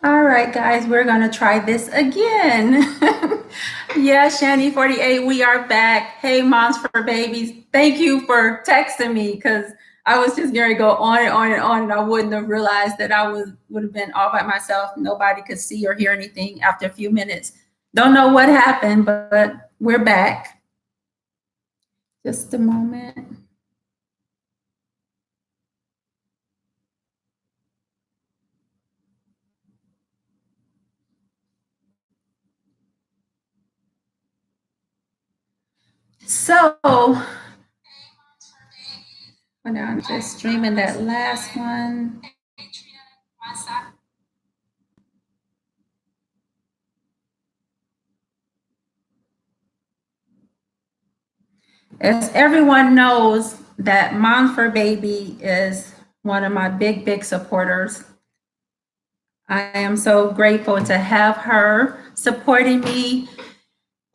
All right, guys, we're going to try this again. Yeah, Shani48, we are back. Hey, Moms for Babies. Thank you for texting me because I was just going to go on and on and on, and I wouldn't have realized that I would have been all by myself. Nobody could see or hear anything after a few minutes. Don't know what happened, but we're back. Just a moment. So, I'm just streaming that last one. As everyone knows, that Momsfurbaby is one of my big supporters. I am so grateful to have her supporting me.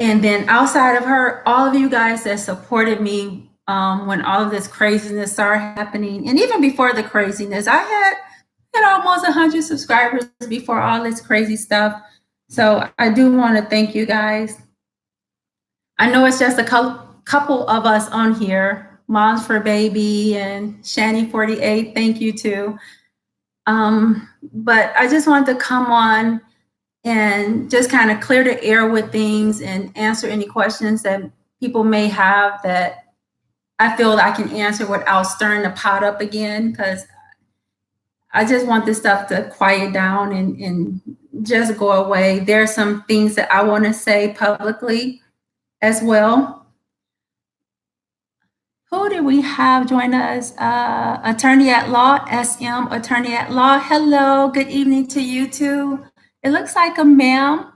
And then outside of her, all of you guys that supported me when all of this craziness started happening. And even before the craziness, I had almost 100 subscribers before all this crazy stuff. So I do want to thank you guys. I know it's just a couple of us on here, Momsfurbaby and Shani48. Thank you too. But I just wanted to come on and just kind of clear the air with things and answer any questions that people may have that I feel I can answer without stirring the pot up again, because I just want this stuff to quiet down and just go away. There are some things that I want to say publicly as well. Who do we have join us? Attorney at law, SM Attorney at law. Hello, good evening to you too. It looks like a ma'am.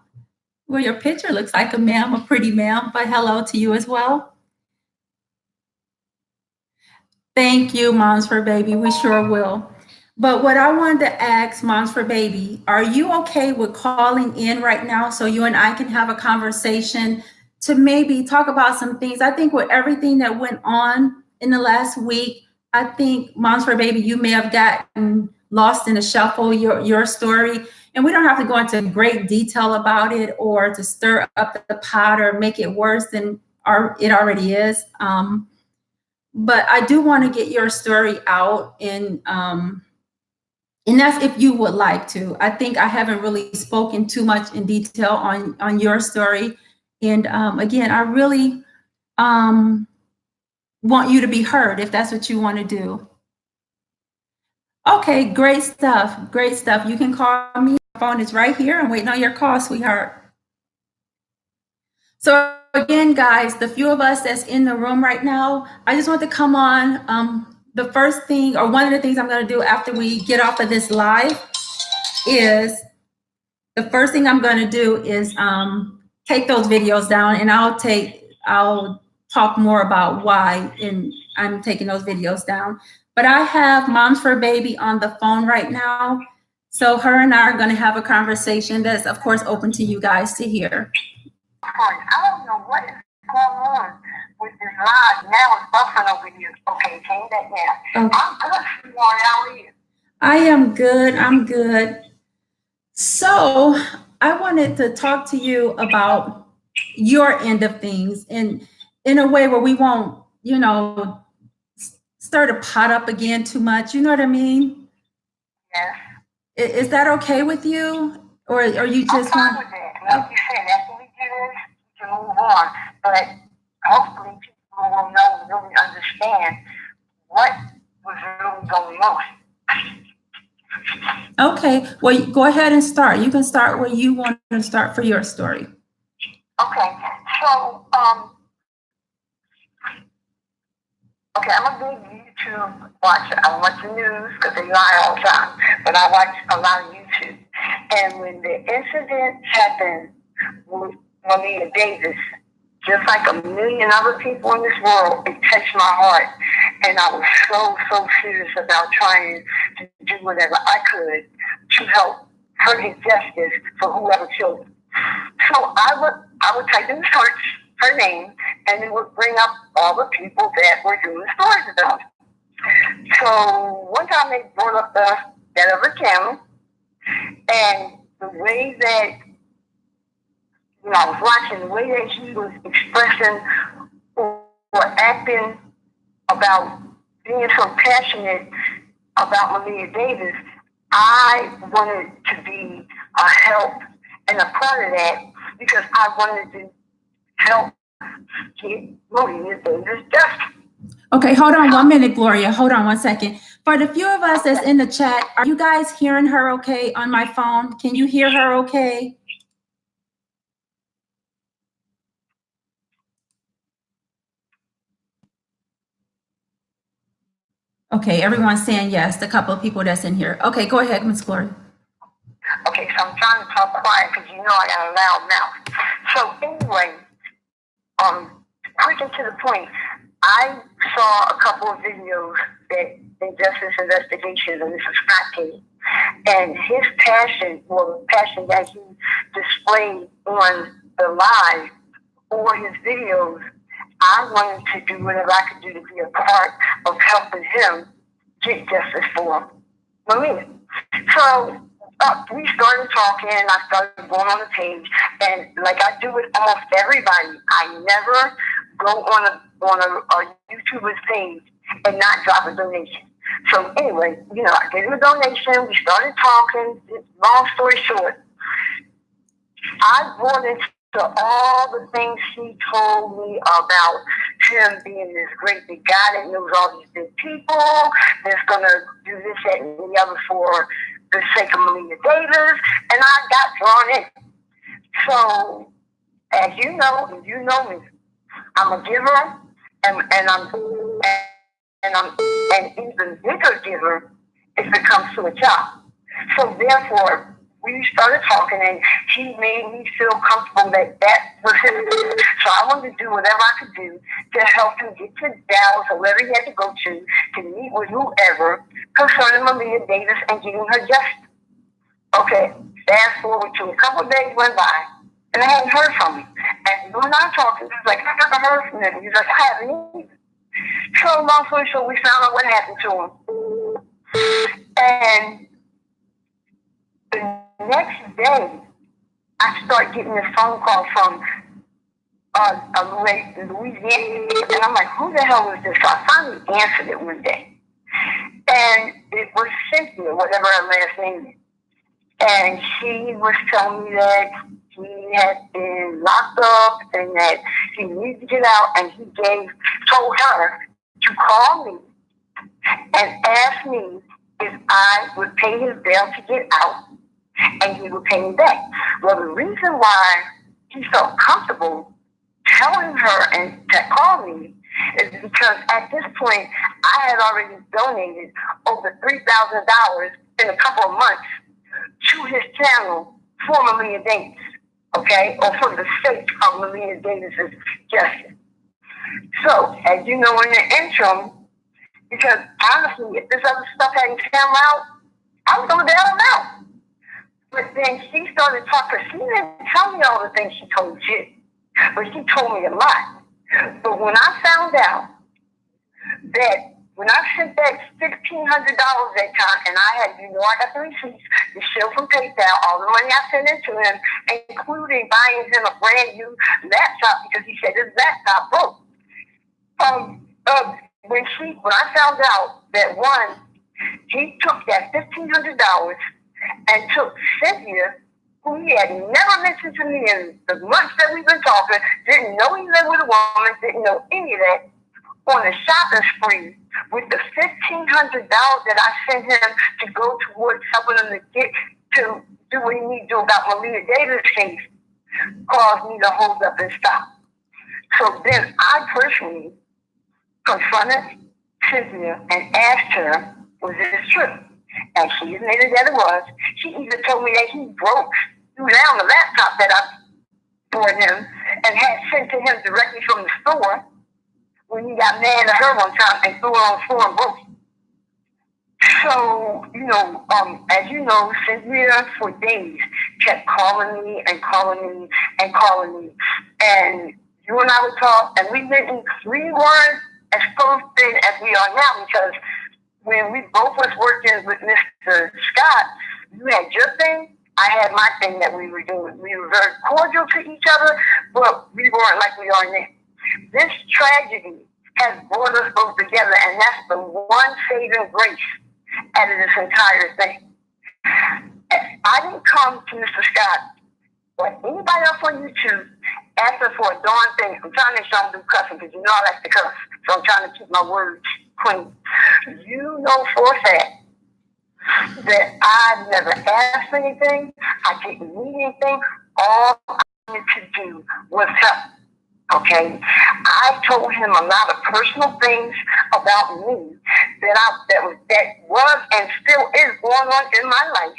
Well, your picture looks like a ma'am, a pretty ma'am, but hello to you as well. Thank you, Momsfurbaby. We sure will. But what I wanted to ask Momsfurbaby, are you okay with calling in right now so you and I can have a conversation to maybe talk about some things? I think with everything that went on in the last week, I think Momsfurbaby, you may have gotten lost in the shuffle, your story. And we don't have to go into great detail about it or to stir up the pot or make it worse than it already is. But I do want to get your story out, and that's if you would like to. I think I haven't really spoken too much in detail on your story, and again, I really want you to be heard if that's what you want to do. Okay, great stuff. Great stuff. You can call me. My phone is right here. I'm waiting on your call, sweetheart. So again, guys, the few of us that's in the room right now, I just want to come on. The first thing, or one of the things I'm going to do after we get off of this live is, the first thing I'm going to do is take those videos down, and I'll talk more about why I'm taking those videos down. But I have Momsfurbaby on the phone right now. So her and I are going to have a conversation that's, of course, open to you guys to hear. I don't know what is going on with this live. Now it's buffering over here. Okay, change that now. Okay. I'm good. How are you? I am good. I'm good. So I wanted to talk to you about your end of things, and in a way where we won't, stir the pot up again too much. You know what I mean? Yes. Is that okay with you? Or you just want? With that. Like you said, after we do this, we can move on. But hopefully people will know and really understand what was really going on. Okay, well, go ahead and start. You can start where you want to start for your story. Okay, so, okay, I'm a big YouTube watcher. I watch the news because they lie all the time, but I watch a lot of YouTube. And when the incident happened with Malia Davis, just like a million other people in this world, it touched my heart. And I was so serious about trying to do whatever I could to help her get justice for whoever killed her. So I would type in the search her name, and it would bring up all the people that were doing stories about her. So one time they brought up that other camera, and the way that, I was watching the way that he was expressing or acting about being so passionate about Malia Davis, I wanted to be a help and a part of that because I wanted to help get Malia Davis justice. Okay, hold on 1 minute, Gloria. Hold on 1 second. For the few of us that's in the chat, are you guys hearing her okay on my phone? Can you hear her okay? Okay, everyone's saying yes, the couple of people that's in here. Okay, go ahead, Ms. Gloria. Okay, so I'm trying to talk quiet because I got a loud mouth. So anyway, quick and to the point, I saw a couple of videos that Injustice Investigations, and this is Scott Case, and his passion, or the passion that he displayed on the live or his videos, I wanted to do whatever I could do to be a part of helping him get justice for Malia. So we started talking, and I started going on the page, and like I do with almost everybody, I never go on a YouTuber's page and not drop a donation. So anyway, I gave him a donation. We started talking. Long story short, I bought into all the things he told me about him being this great big guy that knows all these big people, that's gonna do this, that, and the other for the sake of Malia Davis, and I got drawn in. So, as you know, and you know me, I'm a giver, and I'm an even bigger giver if it comes to a job. So therefore, we started talking, and he made me feel comfortable that was his. So I wanted to do whatever I could do to help him get to Dallas or wherever he had to go to meet with whoever concerning Malia Davis and getting her justice. Okay, fast forward to a couple of days went by, and I hadn't heard from him. And when I talked to him, he was like, I never heard from him. He was like, I haven't either. So long story short, we found out what happened to him. And the next day, I started getting this phone call from a lady in Louisiana, and I'm like, who the hell is this? So I finally answered it one day. And it was Cynthia, whatever her last name is. And she was telling me that he had been locked up and that he needed to get out, and he told her to call me and ask me if I would pay his bail to get out, and he would pay me back. Well, the reason why he felt comfortable telling her and to call me is because at this point, I had already donated over $3,000 in a couple of months to his channel for Malia Davis, okay, or for the sake of Malia Davis's justice. So, as you know in the interim, because honestly, if this other stuff hadn't come out, I was going to bail him out. But then she started talking. She didn't tell me all the things she told you, but she told me a lot. But when I found out that when I sent that $1,600 that time, and I had, I got the receipts, the show from PayPal, all the money I sent into him, including buying him a brand new laptop because he said his laptop broke. When I found out that one, he took that $1,500 and took Cynthia, who he had never mentioned to me in the months that we've been talking, didn't know he lived with a woman, didn't know any of that, on a shopping spree with the $1,500 that I sent him to go towards helping him to get to do what he needs to do about Malia Davis' case, caused me to hold up and stop. So then I personally confronted Cynthia and asked her, was this true? And she admitted that it was. She even told me that he threw down the laptop that I bought him and had sent to him directly from the store when he got mad at her one time and threw it on the floor and broke it. So, as you know, Cynthia for days kept calling me and calling me and calling me. And you and I would talk, and we weren't as close then as we are now, because when we both was working with Mr. Scott, you had your thing I had my thing that we were doing. We were very cordial to each other, but we weren't like we are now. This tragedy has brought us both together, and that's the one saving grace out of this entire thing. I didn't come to Mr. Scott or anybody else on YouTube asking for a darn thing. I'm trying to make sure I don't do cussing because you know I like to cuss, so I'm trying to keep my words clean. You know for a fact that I never asked for anything. I didn't need anything. All I wanted to do was help. Okay, I told him a lot of personal things about me that was and still is going on in my life.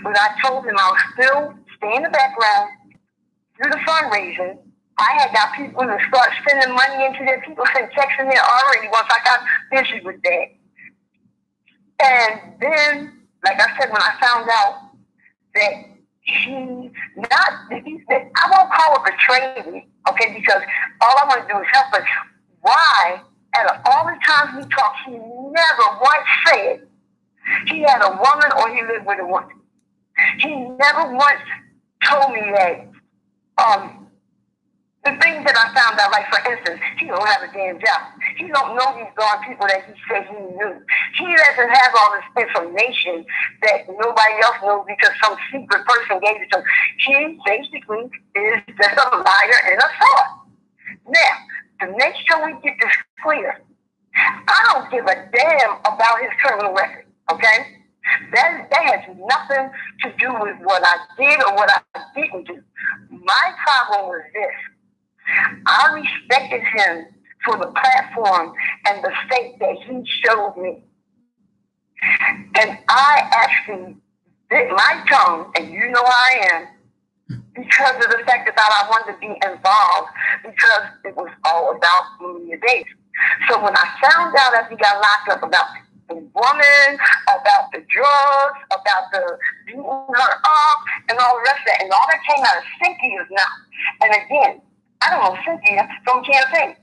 But I told him I would still stay in the background, do the fundraising. I had got people to start sending money into their people sent checks in there already once I got busy with that. And then, like I said, when I found out that I won't call it betraying me, okay, because all I want to do is help, but why, out of all the times we talked, he never once said he had a woman or he lived with a woman. He never once told me that, the things that I found out, like for instance, he don't have a damn job. He don't know these darn people that he said he knew. He doesn't have all this information that nobody else knows because some secret person gave it to him. He basically is just a liar and a fraud. Now, to make sure we get this clear, I don't give a damn about his criminal record, okay? That has nothing to do with what I did or what I didn't do. My problem was this. I respected him for the platform and the state that he showed me. And I actually bit my tongue, and you know I am, because of the fact that I wanted to be involved, because it was all about Gloria Davis. So when I found out that he got locked up about the woman, about the drugs, about the beating her up, and all the rest of that, and all that came out of Cynthia's mouth. And again, I don't know Cynthia from campaign.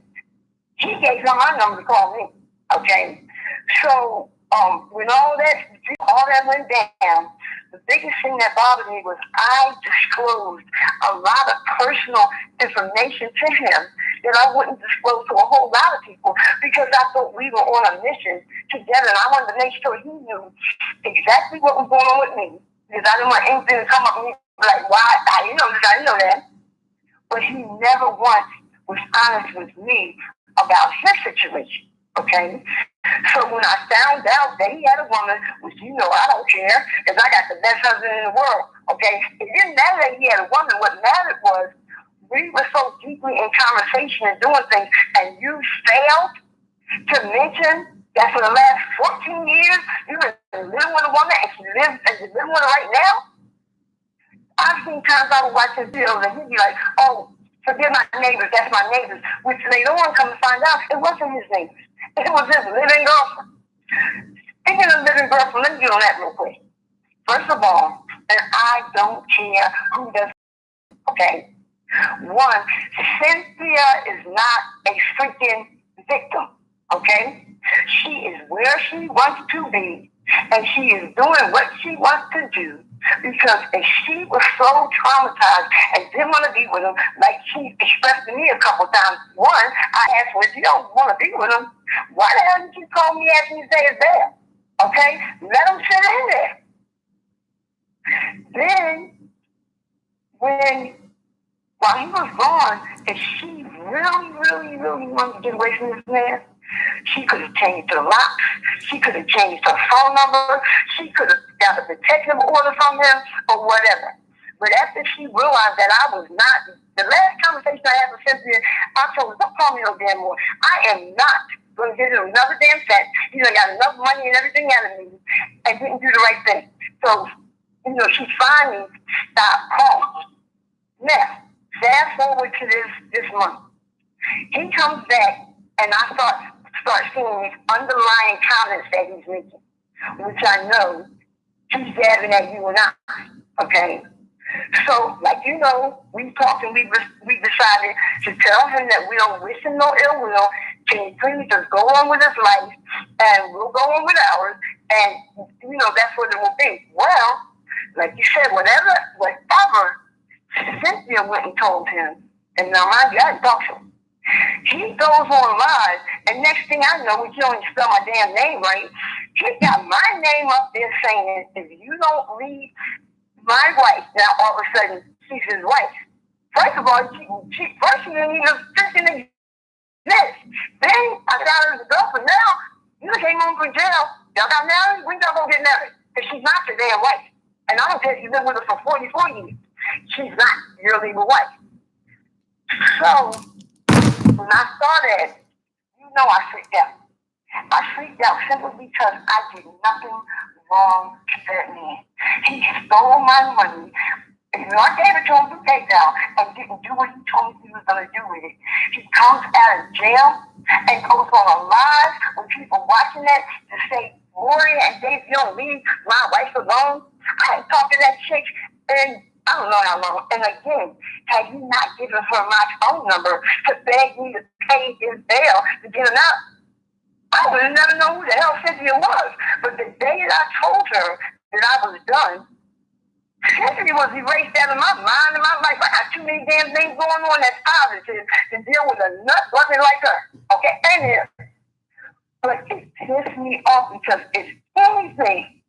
He gave her my number to call me. Okay, so when all that went down, the biggest thing that bothered me was I disclosed a lot of personal information to him that I wouldn't disclose to a whole lot of people because I thought we were on a mission together, and I wanted to make sure he knew exactly what was going on with me because I didn't want anything to come up and be like, why? I didn't know this, I didn't know that. But he never once was honest with me about his situation, okay? So when I found out that he had a woman, which you know I don't care, because I got the best husband in the world, okay? It didn't matter that he had a woman. What mattered was we were so deeply in conversation and doing things, and you failed to mention that for the last 14 years, you've been living with a woman and you're living with her right now? I've seen times I would watch his videos and he'd be like, oh, forget my neighbors, that's my neighbors. Which later on come to find out, it wasn't his neighbors. It was his living girlfriend. Speaking of living girlfriend, let me get on that real quick. First of all, and I don't care who does, okay? One, Cynthia is not a freaking victim, okay? She is where she wants to be, and she is doing what she wants to do. Because if she was so traumatized and didn't want to be with him, like she expressed to me a couple times. One, I asked her, if you don't want to be with him, why the hell did you call me asking me to say it's there? Okay? Let him sit in there. Then, while he was gone, if she really wanted to get away from this man, she could have changed her locks. She could have changed her phone number. She could have got a protective order from him or whatever. But after she realized that I was not, the last conversation I had with Cynthia, I told her, don't call me no damn more. I am not going to give him another damn cent. He done got enough money and everything out of me and didn't do the right thing. So, she finally stopped calling. Now, fast forward to this month. He comes back and I start seeing these underlying comments that he's making, which I know he's gabbing at you and I, okay? So, like we talked and we decided to tell him that we don't wish him no ill will. Can he please just go on with his life and we'll go on with ours, and that's what it will be. Well, like you said, whatever Cynthia went and told him, and now mind you, I didn't talk to him. He goes on live, and next thing I know, he don't even spell my damn name right. He got my name up there saying, if you don't leave my wife, now all of a sudden, she's his wife. First of all, first she didn't even freaking exist. Then I got her as a girlfriend. Now, you came home from jail. Y'all got married? When y'all gonna get married? Because she's not your damn wife. And I don't care if you've been with her for 44 years. She's not your legal wife. So, when I started, I freaked out. I freaked out simply because I did nothing wrong to that man. He stole my money. I gave it to him through PayPal and didn't do what he told me he was going to do with it. He comes out of jail and goes on a live with people watching that to say, Gloria and Dave, you don't leave my wife alone. I ain't talking to that chick, and I don't know how long. And again, had he not given her my phone number to beg me to pay his bail to get him out, I would have never known who the hell Cynthia was. But the day that I told her that I was done, Cynthia was erased out of my mind and my life. I got too many damn things going on that's positive to deal with a nut bucket like her. Okay, and here. But it pissed me off because if anything,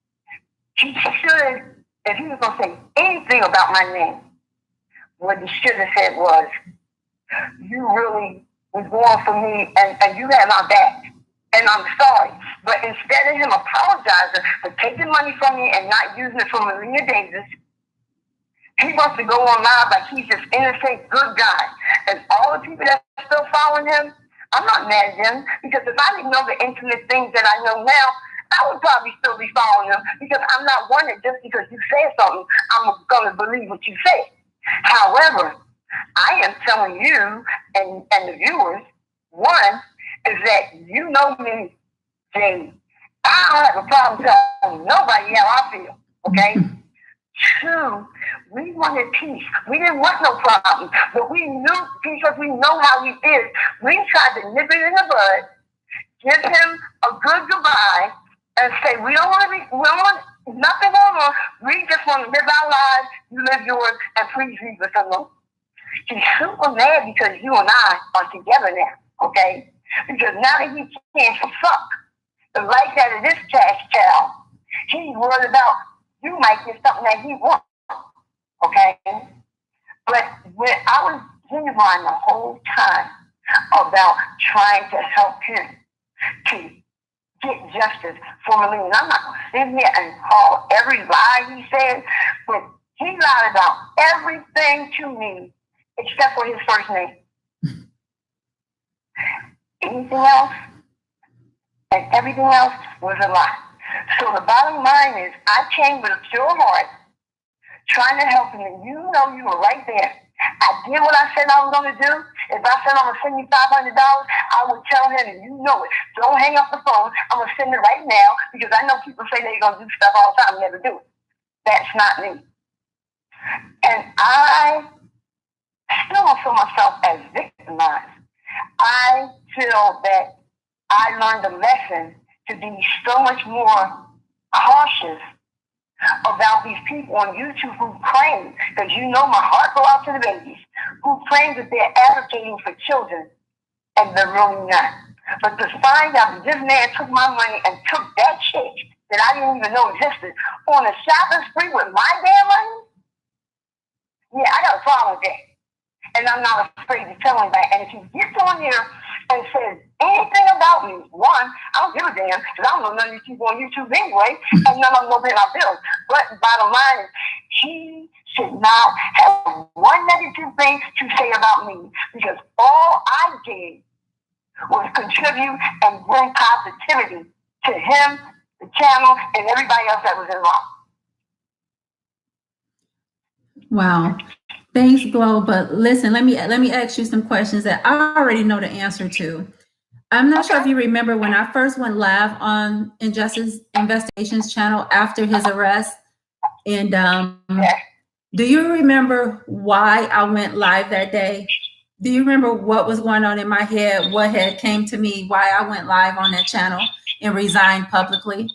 he should, if he was going to say anything about my name, what he should have said was, you really was going for me and you had my back. And I'm sorry. But instead of him apologizing for taking money from me and not using it for Maria Davis, he wants to go on live like he's this innocent, good guy. And all the people that are still following him, I'm not mad at him, because if I didn't know the intimate things that I know now, I would probably still be following him, because I'm not one that just because you say something, I'm going to believe what you say. However, I am telling you and the viewers, one, is that you know me, Jade. I don't have a problem telling nobody how I feel, okay? Two, we wanted peace. We didn't want no problem, but we knew, because we know how he is, we tried to nip it in the bud, give him a good goodbye, and say, we don't want nothing over. We just want to live our lives, you live yours, and please leave us alone. He's super mad because you and I are together now, okay? Because now that he can't suck the life out of this cash cow, he's worried about you might get something that he wants, okay? But when I was genuine the whole time about trying to help him to get justice for Malene, I'm not going to sit here and call every lie he said, but he lied about everything to me except for his first name. Anything else and everything else was a lie. So the bottom line is, I came with a pure heart, trying to help him, and you know you were right there. I did what I said I was going to do. If I said I'm going to send you $500, I would tell him, and you know it. Don't hang up the phone. I'm going to send it right now, because I know people say they're going to do stuff all the time and never do it. That's not me. And I still don't feel myself as victimized. I feel that I learned a lesson to be so much more cautious about these people on YouTube who claim, because you know my heart go out to the babies, who claim that they're advocating for children, and they're really not. But to find out that this man took my money and took that chick that I didn't even know existed on a shopping spree with my damn money, yeah, I got a problem with that. And I'm not afraid to tell him that. And if he gets on here and says anything about me, one, I don't give a damn, because I don't know none of these people on YouTube anyway, and none of them know pay my bills. But bottom line is, he should not have one negative thing to say about me, because all I did was contribute and bring positivity to him, the channel, and everybody else that was involved. Wow. Thanks, Glo. But listen, let me ask you some questions that I already know the answer to. I'm not sure if you remember when I first went live on Injustice Investigations channel after his arrest. And do you remember why I went live that day? Do you remember what was going on in my head? What had came to me? Why I went live on that channel and resigned publicly?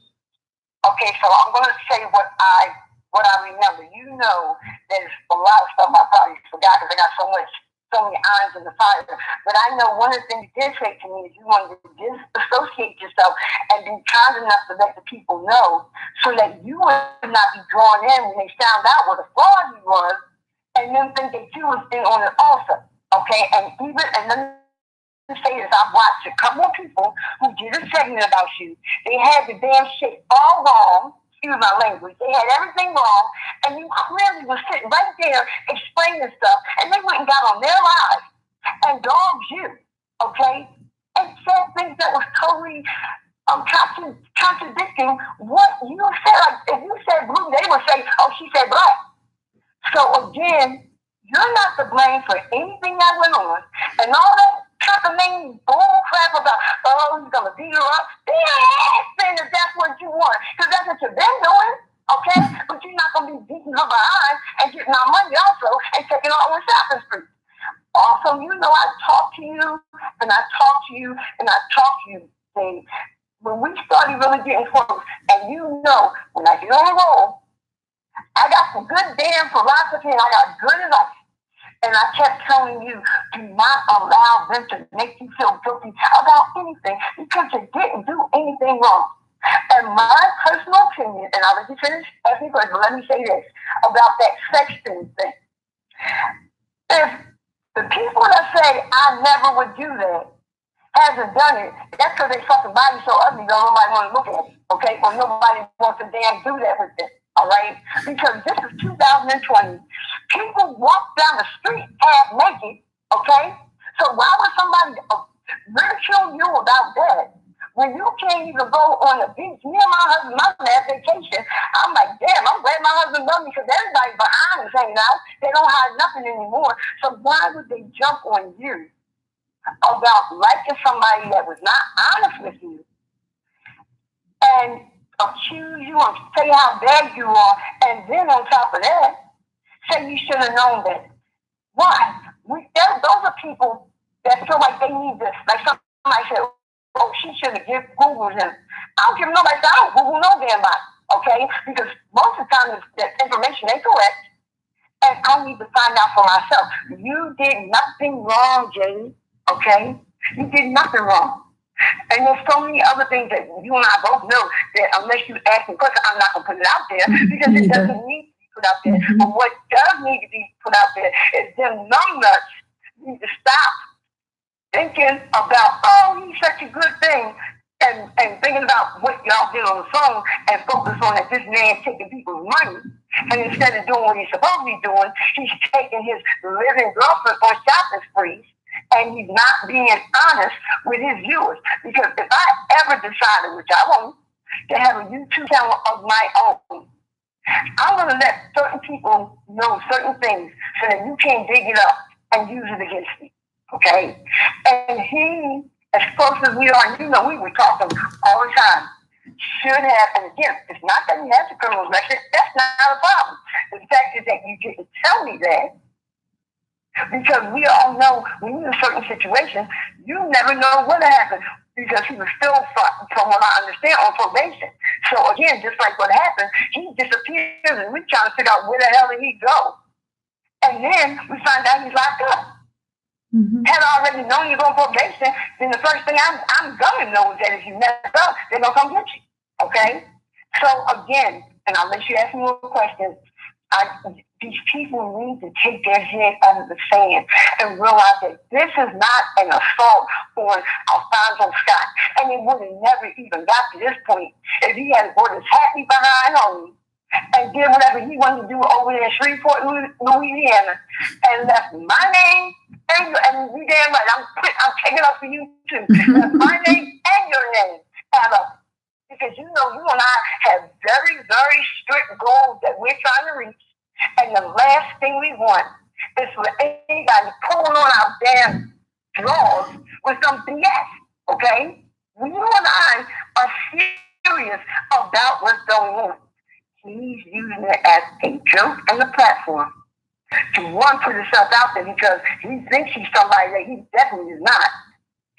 Okay, so I'm going to say what I what I remember. You know, there's a lot of stuff I probably forgot because I got so many irons in the fire. But I know one of the things you did say to me is you wanted to disassociate yourself and be kind enough to let the people know so that you would not be drawn in when they found out what a fraud you was and then think that you was in on it also. Okay? And let me say this, I've watched a couple of people who did a segment about you. They had the damn shit all wrong. Excuse my language. They had everything wrong, and you clearly was sitting right there explaining stuff, and they went and got on their lives and dogged you, okay? And said things that was totally contradicting what you said. Like, if you said blue, they would say, oh, she said black. So again, you're not to blame for anything that went on, and all that happening bull crap about, oh, he's gonna beat her up. Be an ass saying that that's what you want, because that's what you've been doing, okay? But you're not gonna be beating her behind and getting our money also and taking all on shopping spree. Also, you know, I talk to you and I talk to you and I talk to you, Dave. When we started really getting close, and you know, when I get on the roll, I got some good damn philosophy and I got good advice. And I kept telling you, do not allow them to make you feel guilty about anything because you didn't do anything wrong. And my personal opinion, and I'll let you finish asking questions, but let me say this about that sexting thing. If the people that say I never would do that hasn't done it, that's because they fucking body so ugly that nobody want to look at it, okay? Or nobody wants to damn do that with it. All right, because this is 2020. People walk down the street half naked. Okay, so why would somebody ridicule you about that when you can't even go on the beach? Me and my husband, my last vacation, I'm like, damn, I'm glad my husband loved me because everybody behind is hanging out. They don't hide nothing anymore. So why would they jump on you about liking somebody that was not honest with you and accuse you and say how bad you are, and then on top of that, say you should have known that. Why? Those are people that feel like they need this. Like somebody said, oh, she should have given Googled him. I don't give nobody, I don't Google no damn body, okay? Because most of the time, that information ain't correct, and I need to find out for myself. You did nothing wrong, Jade, okay? You did nothing wrong. And there's so many other things that you and I both know that unless you ask me questions, I'm not going to put it out there because it doesn't need to be put out there. But what does need to be put out there is them numbnuts need to stop thinking about, oh, he's such a good thing, and thinking about what y'all did on the phone and focus on that this man's taking people's money. And instead of doing what he's supposed to be doing, he's taking his living girlfriend on shopping sprees. And he's not being honest with his viewers. Because if I ever decided, which I won't, to have a YouTube channel of my own, I'm going to let certain people know certain things so that you can't dig it up and use it against me. Okay? And he, as close as we are, and you know we were talking all the time, should have, and again, it's not that he has a criminal record, that's not a problem. The fact is that you didn't tell me that. Because we all know when you're in a certain situation, you never know what happened because he was still, from what I understand, on probation. So again, just like what happened, he disappears and we're trying to figure out where the hell did he go. And then we find out he's locked up. Mm-hmm. Had I already known you're on probation, then the first thing I'm going to know is that if you mess up, they're going to come get you. Okay? So again, and I'll let you ask me more questions, these people need to take their head out of the sand and realize that this is not an assault on Alfonso Scott. And it would have never even got to this point if he had brought his happy behind home and did whatever he wanted to do over there in Shreveport, Louisiana, and left my name and you damn right, I'm taking up for you too. Left my name and your name out of it. Because you know you and I have very, very strict goals that we're trying to reach. And the last thing we want is for anybody pulling on our damn drawers with some BS, okay? You and I are serious about what's going on. He's using it as a joke and a platform to one, put himself out there because he thinks he's somebody that he definitely is not,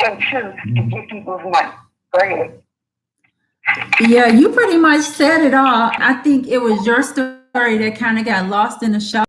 and two, to get people's money. Go ahead. Yeah, you pretty much said it all. I think it was your story that kind of got lost in the show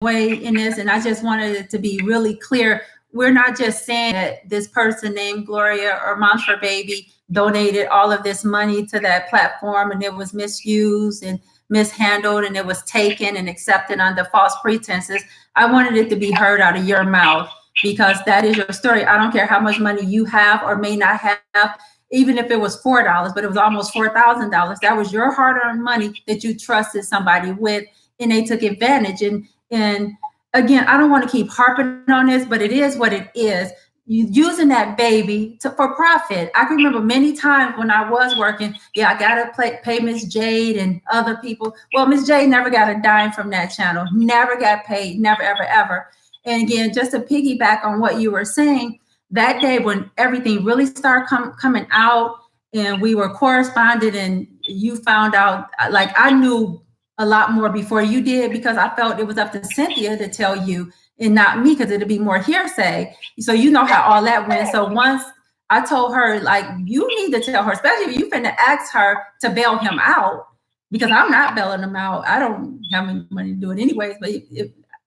way in this, and I just wanted it to be really clear. We're not just saying that this person named Gloria or Momsfurbaby donated all of this money to that platform and it was misused and mishandled and it was taken and accepted under false pretenses. I wanted it to be heard out of your mouth because that is your story. I don't care how much money you have or may not have, even if it was $4, but it was almost $4,000. That was your hard-earned money that you trusted somebody with, and they took advantage. And again, I don't want to keep harping on this, but it is what it is. You using that baby for profit. I can remember many times when I was working, yeah, I got to pay Miss Jade and other people. Well, Miss Jade never got a dime from that channel, never got paid, never, ever, ever. And again, just to piggyback on what you were saying, that day when everything really started coming out and we were corresponded and you found out, like I knew a lot more before you did because I felt it was up to Cynthia to tell you and not me because it'd be more hearsay. So you know how all that went. So once I told her, like, you need to tell her, especially if you finna ask her to bail him out, because I'm not bailing him out. I don't have any money to do it anyways, but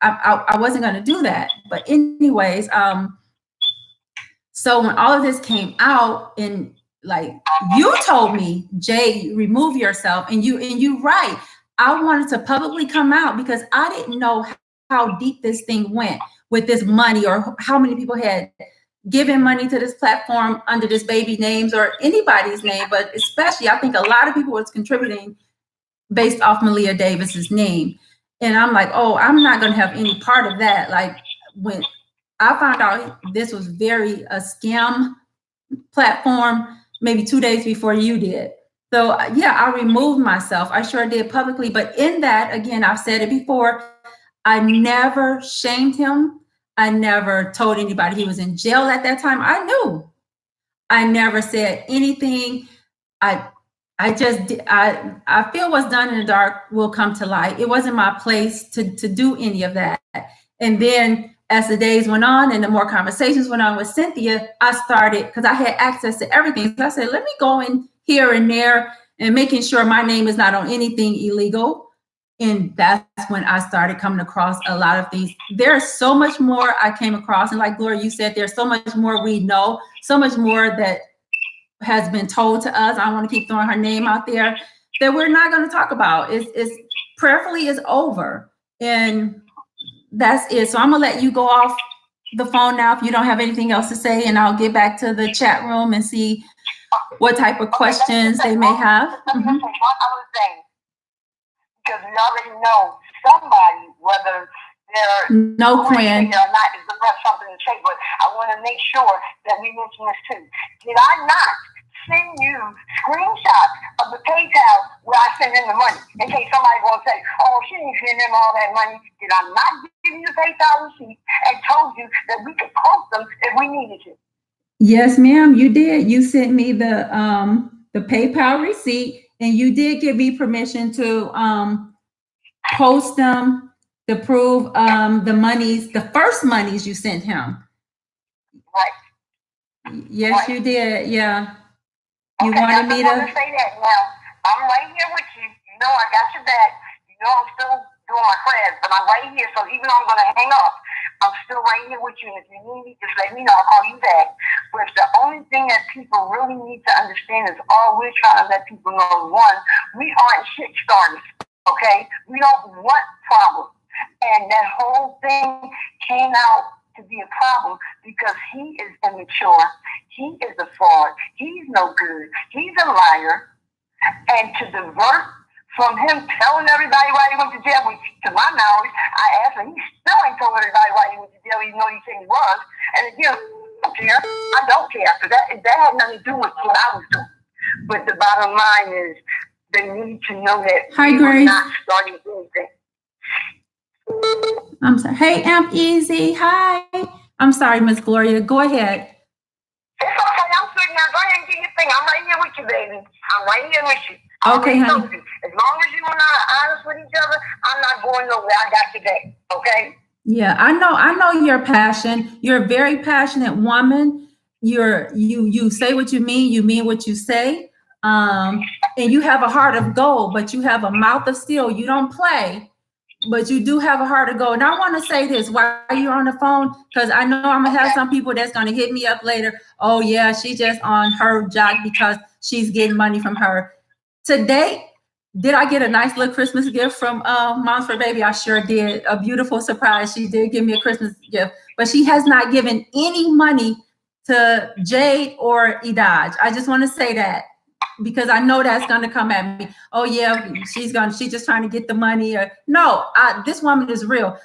I wasn't gonna do that. But anyways, so when all of this came out and like you told me, Jay, remove yourself, and you right. I wanted to publicly come out because I didn't know how deep this thing went with this money or how many people had given money to this platform under this baby names or anybody's name, but especially I think a lot of people was contributing based off Malia Davis's name. And I'm like, oh, I'm not going to have any part of that. Like when I found out this was a scam platform, maybe 2 days before you did. So yeah, I removed myself. I sure did publicly. But in that, again, I've said it before, I never shamed him. I never told anybody he was in jail at that time. I knew. I never said anything. I feel what's done in the dark will come to light. It wasn't my place to do any of that. And then as the days went on and the more conversations went on with Cynthia, I started, because I had access to everything. So I said, let me go in here and there and making sure my name is not on anything illegal. And that's when I started coming across a lot of things. There's so much more I came across. And like Gloria, you said, there's so much more we know, so much more that has been told to us. I don't want to keep throwing her name out there that we're not going to talk about. It's prayerfully is over. And that's it. So I'm going to let you go off the phone now if you don't have anything else to say, and I'll get back to the chat room and see what type of questions they may have. Let me say one other thing, because we already know somebody, whether they're no Quinn or not, is going to have something to say, but I want to make sure that we mention this too. Did I not send you screenshots of the PayPal where I send in the money in case somebody going to say, oh, she didn't send them all that money? Did I not give you the PayPal receipt and told you that we could post them if we needed to? Yes, ma'am, you did. You sent me the PayPal receipt, and you did give me permission to post them to prove the first monies you sent him. Right. Yes, right. You did. Yeah. You okay, wanted me to say that now. I'm right here with you. You know I got your back. You know I'm still doing my class, but I'm right here. So even though I'm going to hang up, I'm still right here with you. And if you need me, just let me know. I'll call you back. But the only thing that people really need to understand is all we're trying to let people know is, one, we aren't shit starters, okay? We don't want problems. And that whole thing came out to be a problem because he is immature. He is a fraud. He's no good. He's a liar. And to divert from him telling everybody why he went to jail, which to my knowledge, I asked him, he still ain't told everybody why he went to jail, even though he said he was. And again, I don't care. Because that had nothing to do with what I was doing. But the bottom line is they need to know that we're not starting anything. I'm sorry. Hey, Amp Easy. Hi. I'm sorry, Miss Gloria. Go ahead. It's okay. I'm sitting there. Go ahead and do your thing. I'm right here with you, baby. I'm right here with you. Okay, honey. As long as you and I are honest with each other, I'm not going nowhere. I got your back. Okay? Yeah, I know your passion. You're a very passionate woman. You say what you mean what you say. and you have a heart of gold, but you have a mouth of steel. You don't play, but you do have a heart of gold. And I want to say this while you're on the phone, because I know I'm gonna have some people that's gonna hit me up later. Oh yeah, she just on her jock because she's getting money from her. Today, did I get a nice little Christmas gift from Momsfurbaby? I sure did. A beautiful surprise. She did give me a Christmas gift, but she has not given any money to Jade or Idaj. I just want to say that because I know that's going to come at me. Oh yeah, she's just trying to get the money. Or no, this woman is real.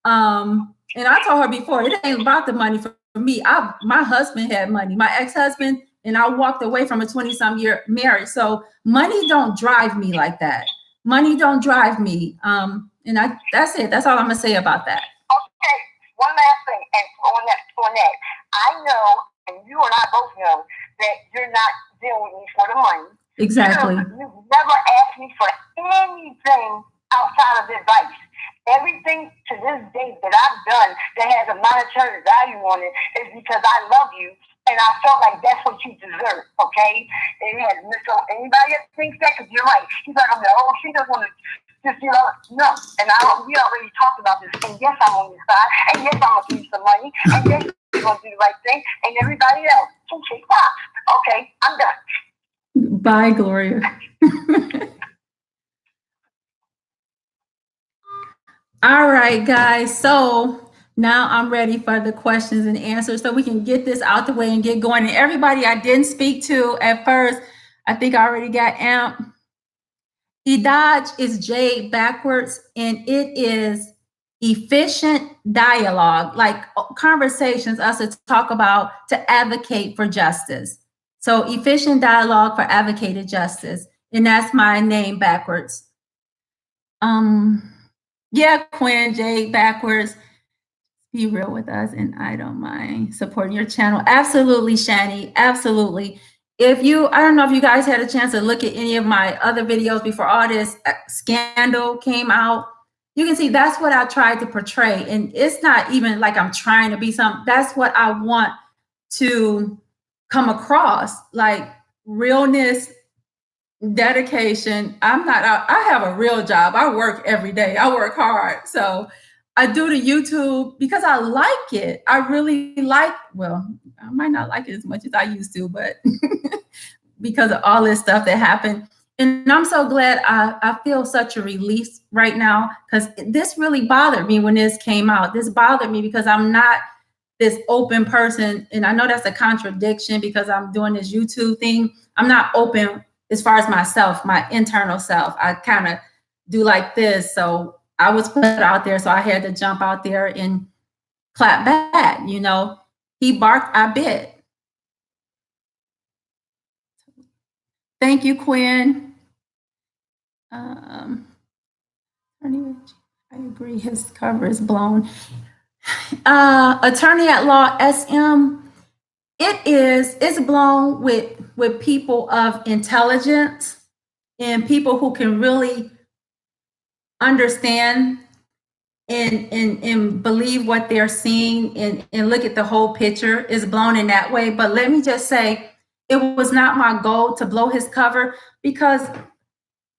And I told her before, it ain't about the money for me. My husband had money, my ex-husband, and I walked away from a 20-some year marriage. So money don't drive me like that. Money don't drive me. That's it. That's all I'm gonna say about that. Okay, one last thing, and on that, I know, and you and I both know that you're not dealing with me for the money. Exactly. You never asked me for anything outside of advice. Everything to this day that I've done that has a monetary value on it is because I love you, and I felt like that's what you deserve, okay? And so anybody that thinks that, because you're right, she's like, oh, she doesn't want to just, no. And we already talked about this, and yes, I'm on your side, and yes, I'm going to give you some money, and yes, you're going to do the right thing, and everybody else can kick rocks. Okay, I'm done. Bye, Gloria. All right, guys. So now I'm ready for the questions and answers so we can get this out the way and get going. And everybody I didn't speak to at first, I think I already got Amp. Idaj is Jade backwards, and it is efficient dialogue, like conversations, us to talk about, to advocate for justice. So efficient dialogue for advocated justice. And that's my name backwards. Yeah, Quinn, Jade backwards. Be real with us, and I don't mind supporting your channel. Absolutely, Shani. Absolutely. I don't know if you guys had a chance to look at any of my other videos before all this scandal came out. You can see that's what I tried to portray. And it's not even like I'm trying to be something. That's what I want to come across, like realness, dedication. I have a real job. I work every day. I work hard. So I do the YouTube because I like it. I really like, well, I might not like it as much as I used to, but because of all this stuff that happened. And I'm so glad I feel such a release right now, because this really bothered me when this came out. This bothered me because I'm not this open person. And I know that's a contradiction because I'm doing this YouTube thing. I'm not open as far as myself, my internal self. I kind of do like this. So I was put out there, so I had to jump out there and clap back. He barked, I bit. Thank you, Quinn. I agree, his cover is blown. Attorney at law, SM, it's blown with people of intelligence and people who can really understand and believe what they're seeing and look at the whole picture. Is blown in that way. But let me just say, it was not my goal to blow his cover, because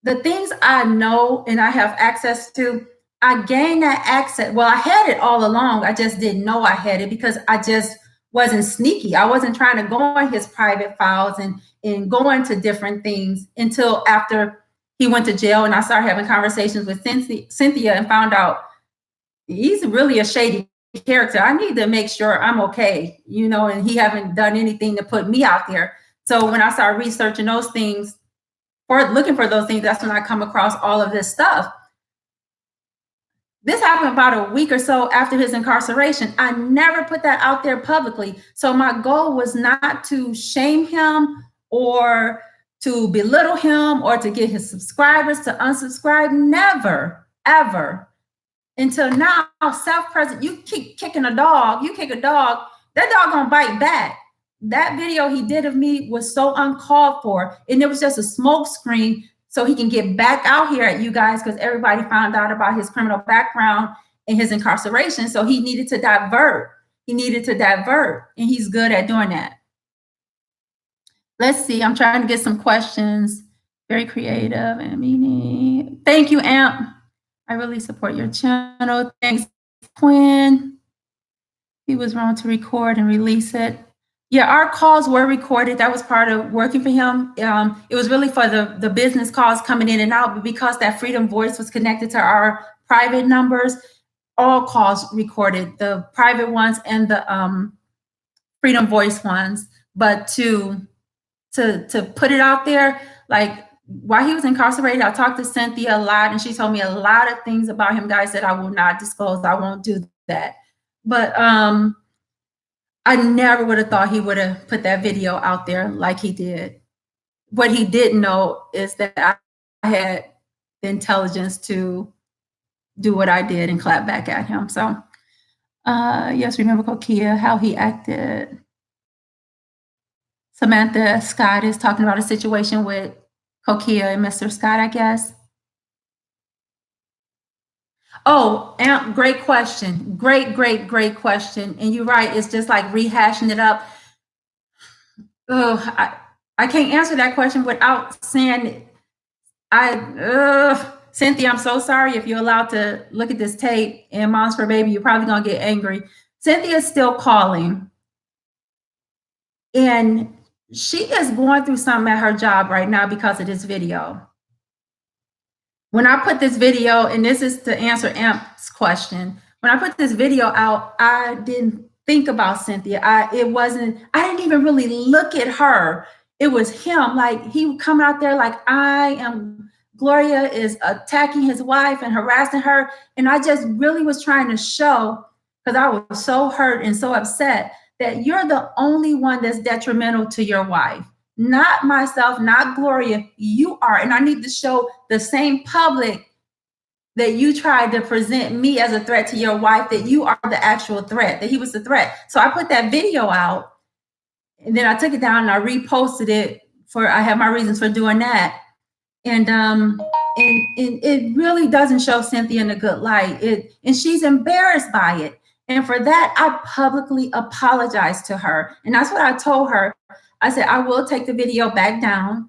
the things I know and I have access to, I gained that access. Well, I had it all along. I just didn't know I had it because I just wasn't sneaky. I wasn't trying to go on his private files and go into different things until after he went to jail, and I started having conversations with Cynthia and found out he's really a shady character. I need to make sure I'm okay, and he haven't done anything to put me out there. So when I started researching those things, or looking for those things, that's when I come across all of this stuff. This happened about a week or so after his incarceration. I never put that out there publicly. So my goal was not to shame him or to belittle him or to get his subscribers to unsubscribe. Never, ever. Until now, self-present, you keep kicking a dog, you kick a dog, that dog gonna bite back. That video he did of me was so uncalled for, and it was just a smoke screen so he can get back out here at you guys, because everybody found out about his criminal background and his incarceration. So he needed to divert. And he's good at doing that. Let's see. I'm trying to get some questions. Very creative and meaning. Thank you, Amp. I really support your channel. Thanks, Quinn. He was wrong to record and release it. Yeah, our calls were recorded. That was part of working for him. It was really for the business calls coming in and out, but because that Freedom Voice was connected to our private numbers, all calls recorded, the private ones and the Freedom Voice ones. But to put it out there, like while he was incarcerated, I talked to Cynthia a lot, and she told me a lot of things about him, guys, that I will not disclose. I won't do that. But I never would have thought he would have put that video out there like he did. What he didn't know is that I had the intelligence to do what I did and clap back at him. So, yes, remember Kokia, how he acted. Samantha Scott is talking about a situation with Kokia and Mr. Scott, I guess. Oh, Amp, great question. Great question. And you're right. It's just like rehashing it up. Oh, I can't answer that question without saying Cynthia, I'm so sorry if you're allowed to look at this tape, and Momsfurbaby, you're probably gonna get angry. Cynthia's still calling, and she is going through something at her job right now because of this video. When I put this video, and this is to answer Amp's question, when I put this video out, I didn't think about Cynthia. I didn't even really look at her. It was him. Like, he would come out there like, Gloria is attacking his wife and harassing her. And I just really was trying to show, because I was so hurt and so upset, that you're the only one that's detrimental to your wife. Not myself, not Gloria. You are. And I need to show the same public that you tried to present me as a threat to your wife, that you are the actual threat, that he was the threat. So I put that video out, and then I took it down and I reposted it. I have my reasons for doing that. And it really doesn't show Cynthia in a good light. And she's embarrassed by it. And for that, I publicly apologized to her. And that's what I told her. I said, I will take the video back down,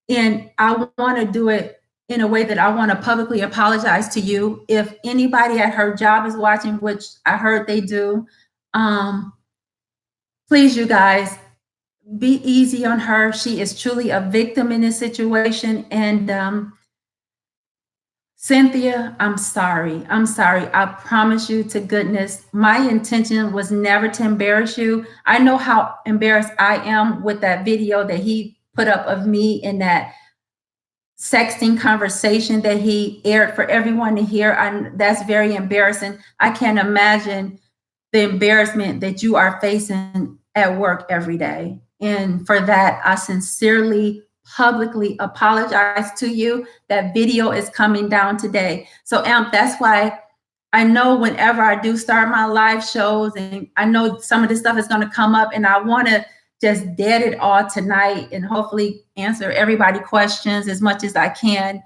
and I want to do it in a way that I want to publicly apologize to you. If anybody at her job is watching, which I heard they do, please, you guys, be easy on her. She is truly a victim in this situation. And Cynthia, I'm sorry. I promise you to goodness, my intention was never to embarrass you. I know how embarrassed I am with that video that he put up of me in that sexting conversation that he aired for everyone to hear. That's very embarrassing. I can't imagine the embarrassment that you are facing at work every day. And for that, I sincerely, publicly apologize to you. That video is coming down today. So Amp, that's why I know whenever I do start my live shows, and I know some of this stuff is going to come up, and I want to just dead it all tonight and hopefully answer everybody's questions as much as I can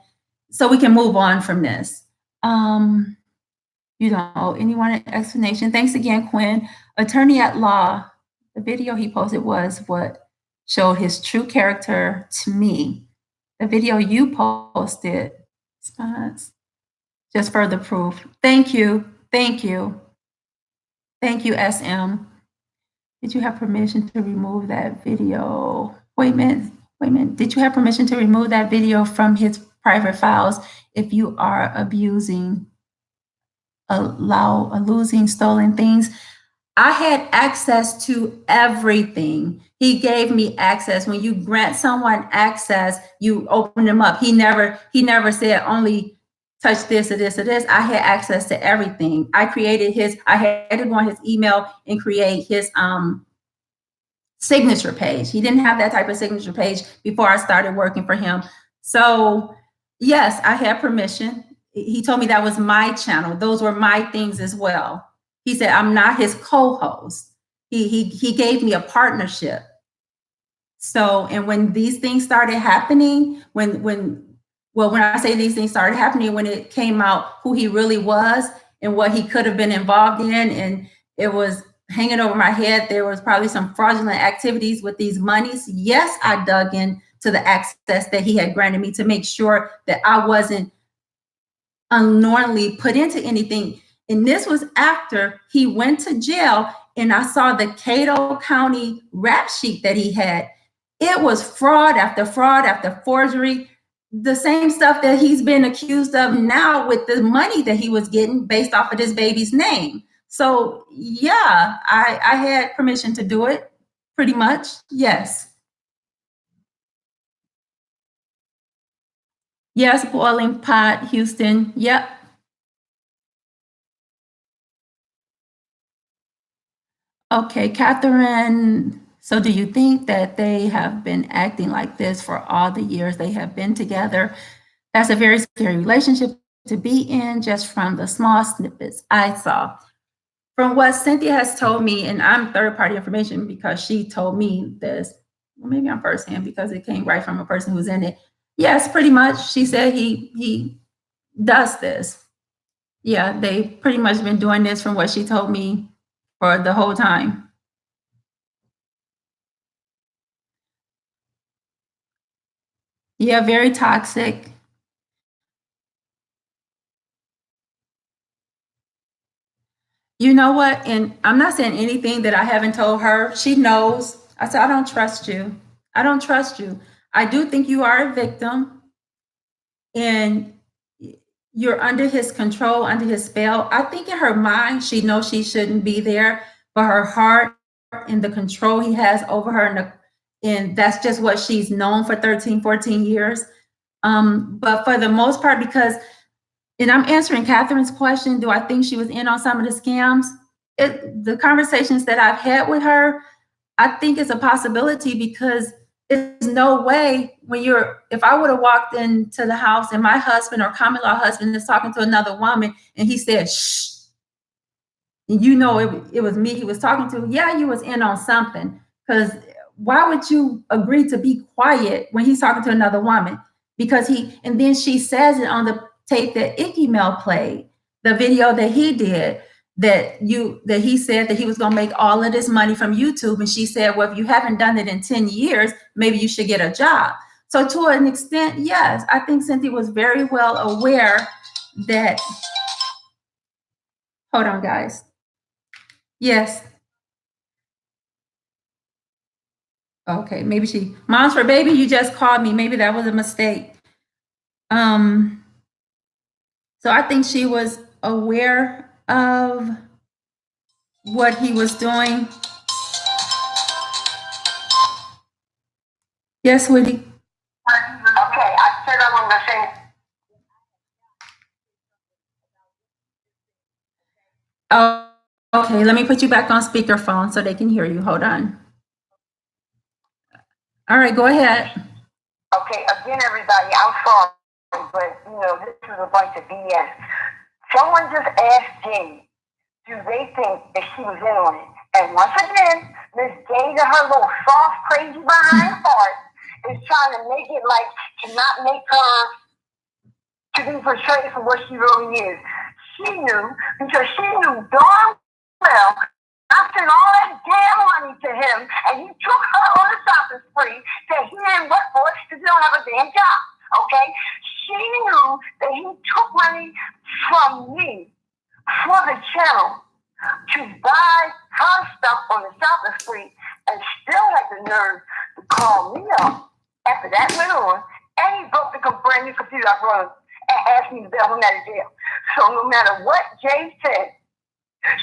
so we can move on from this. You don't owe anyone an explanation. Thanks again, Quinn. Attorney at law, the video he posted was what showed his true character to me. The video you posted, response, just further proof. Thank you, SM. Did you have permission to remove that video? Wait a minute. Did you have permission to remove that video from his private files if you are abusing, losing stolen things? I had access to everything. He gave me access. When you grant someone access, you open them up. He never said only touch this or this or this. I had access to everything. I had to go on his email and create his signature page. He didn't have that type of signature page before I started working for him. So yes, I had permission. He told me that was my channel. Those were my things as well. He said, I'm not his co-host. He gave me a partnership. So, and when these things started happening, when I say these things started happening, when it came out who he really was and what he could have been involved in, and it was hanging over my head. There was probably some fraudulent activities with these monies. Yes, I dug in to the access that he had granted me to make sure that I wasn't unknowingly put into anything. And this was after he went to jail, and I saw the Cato County rap sheet that he had. It was fraud after forgery, the same stuff that he's been accused of now with the money that he was getting based off of this baby's name. So yeah, I had permission to do it, pretty much. Yes. Yes, boiling pot, Houston. Yep. Okay, Catherine. So, do you think that they have been acting like this for all the years they have been together? That's a very scary relationship to be in, just from the small snippets I saw. From what Cynthia has told me, and I'm third party information because she told me this, well, maybe I'm firsthand because it came right from a person who's in it. Yes, pretty much. She said he does this. Yeah, they pretty much been doing this from what she told me for the whole time. Yeah, very toxic. You know what? And I'm not saying anything that I haven't told her. She knows. I said, I don't trust you. I don't trust you. I do think you are a victim and you're under his control, under his spell. I think in her mind, she knows she shouldn't be there, but her heart and the control he has over her, and that's just what she's known for 13, 14 years. But for the most part, because and I'm answering Catherine's question, do I think she was in on some of the scams? The conversations that I've had with her, I think it's a possibility because there's no way if I would have walked into the house and my husband or common law husband is talking to another woman and he said, shh, and it was me he was talking to, yeah, you was in on something. Because why would you agree to be quiet when he's talking to another woman? And then she says it on the tape that Icky Mel played, the video that he did, that he said that he was going to make all of this money from YouTube. And she said, well, if you haven't done it in 10 years, maybe you should get a job. So to an extent, yes, I think Cynthia was very well aware that, hold on, guys. Yes. Okay, maybe Moms for Baby, you just called me. Maybe that was a mistake. Um, so I think she was aware of what he was doing. Yes, Woody. Okay, I said I wanted to say. Oh, okay, let me put you back on speakerphone so they can hear you. Hold on. All right, go ahead. Okay, again, everybody, I'm sorry, but this is a bunch of BS. Someone just asked Jade, do they think that she was in on it? And once again, Miss Jade and her little soft, crazy behind heart is trying to make it like to not make her to be portrayed for what she really is. She knew because she knew darn well I sent all that damn money to him, and he took her on a shopping spree that he didn't work for because he don't have a damn job. Okay? She knew that he took money from me for the channel to buy her stuff on the shopping spree, and still had the nerve to call me up after that went on, and he broke the brand new computer I brought him and asked me to bail him out of jail. So no matter what Jay said,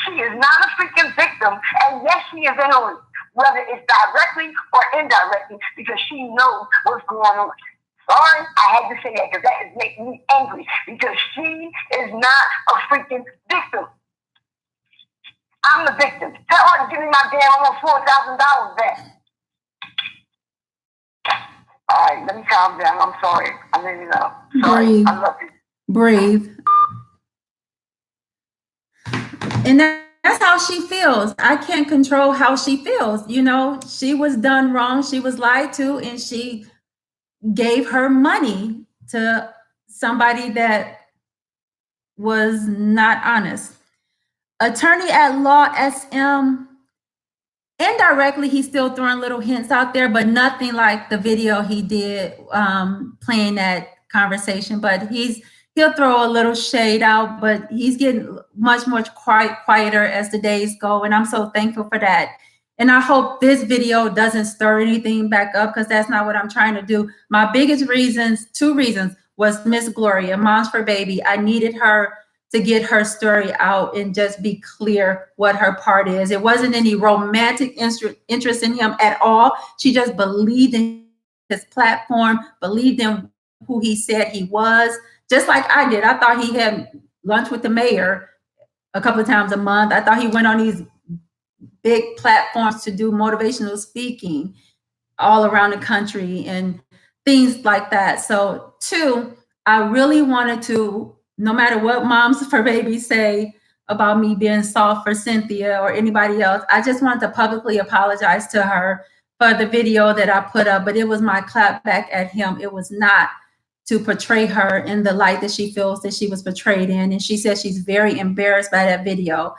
she is not a freaking victim, and yes, she is in on it, whether it's directly or indirectly, because she knows what's going on. Sorry, I had to say that because that is making me angry, because she is not a freaking victim. I'm the victim. Tell her to give me my damn almost $4,000 back. All right, let me calm down. I'm sorry. I really know. Sorry. Breathe. I love you. Breathe. And that's how she feels. I can't control how she feels. She was done wrong. She was lied to, and she gave her money to somebody that was not honest. Attorney at law SM, indirectly, he's still throwing little hints out there, but nothing like the video he did playing that conversation. But he'll throw a little shade out, but he's getting much more quieter as the days go, and I'm so thankful for that. And I hope this video doesn't stir anything back up, because that's not what I'm trying to do. My biggest reasons, two reasons, was Miss Gloria, Momsfurbaby. I needed her to get her story out and just be clear what her part is. It wasn't any romantic interest in him at all. She just believed in his platform, believed in who he said he was, just like I did. I thought he had lunch with the mayor a couple of times a month. I thought he went on these big platforms to do motivational speaking all around the country and things like that. So, two, I really wanted to, no matter what Momsfurbabies say about me being soft for Cynthia or anybody else, I just wanted to publicly apologize to her for the video that I put up, but it was my clap back at him. It was not to portray her in the light that she feels that she was portrayed in. And she said she's very embarrassed by that video.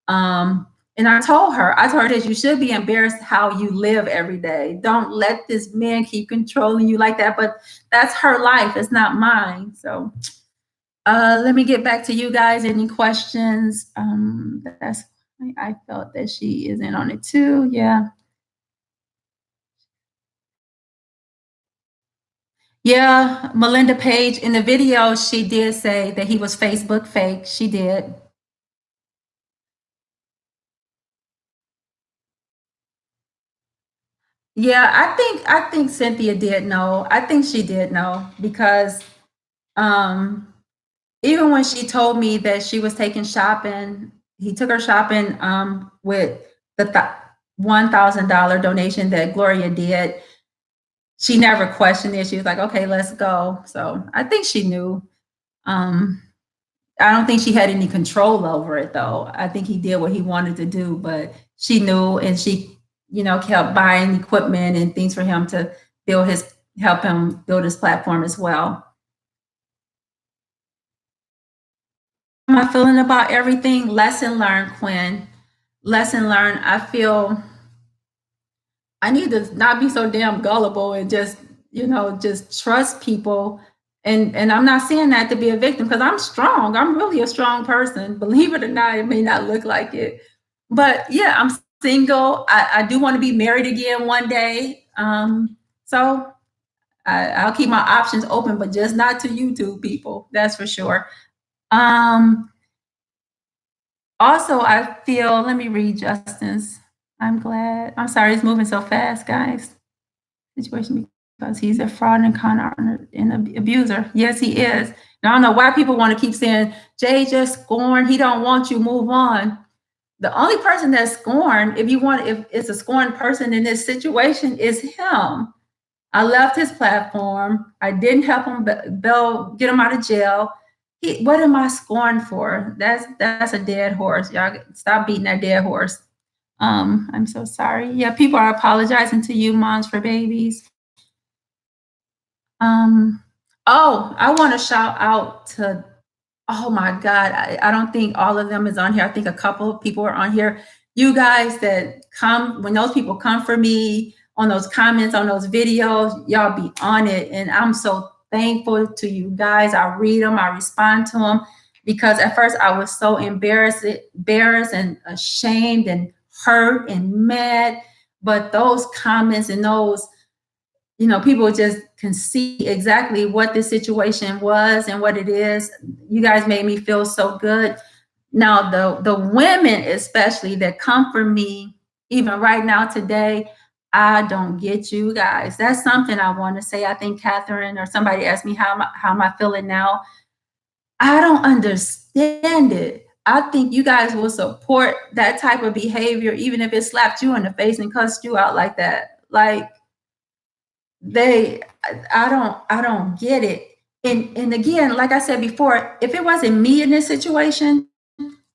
And I told her that you should be embarrassed how you live every day. Don't let this man keep controlling you like that. But that's her life. It's not mine. So let me get back to you guys. Any questions? I felt that she is in on it too. Yeah. Yeah, Melinda Page, in the video, she did say that he was Facebook fake. She did. Yeah, I think Cynthia did know. I think she did know, because um even when she told me that she was taking shopping, he took her shopping with the $1,000 donation that Gloria did. She never questioned it. She was like, "Okay, let's go." So I think she knew. Um, I don't think she had any control over it, though. I think he did what he wanted to do, but she knew, and she, kept buying equipment and things for him to help him build his platform as well. How am I feeling about everything? Lesson learned, Quinn. Lesson learned. I feel I need to not be so damn gullible and just trust people. And I'm not saying that to be a victim, because I'm strong. I'm really a strong person. Believe it or not, it may not look like it. But yeah, I'm single. I do want to be married again one day. So I'll keep my options open, but just not to YouTube people. That's for sure. Um, Also, I feel, let me read Justin's. I'm glad. I'm sorry, it's moving so fast, guys. Situation, because he's a fraud and con artist and abuser. Yes, he is. And I don't know why people want to keep saying, Jay just scorned. He don't want you, move on. The only person that's scorned, if it's a scorned person in this situation, is him. I left his platform. I didn't help him get him out of jail. What am I scorned for? That's a dead horse. Y'all stop beating that dead horse. I'm so sorry. Yeah, people are apologizing to you, Momsfurbabies. I want to shout out to, oh my God, I don't think all of them is on here. I think a couple of people are on here. You guys that come, when those people come for me on those comments, on those videos, y'all be on it. And I'm so thankful to you guys. I read them, I respond to them, because at first I was so embarrassed and ashamed and hurt and mad. But those comments and those, people just can see exactly what the situation was and what it is. You guys made me feel so good. Now, the women, especially, that come for me, even right now today, I don't get you guys. That's something I want to say. I think Catherine or somebody asked me how am I feeling now. I don't understand it. I think you guys will support that type of behavior, even if it slapped you in the face and cussed you out like that. Like, I don't get it. And again, like I said before, if it wasn't me in this situation,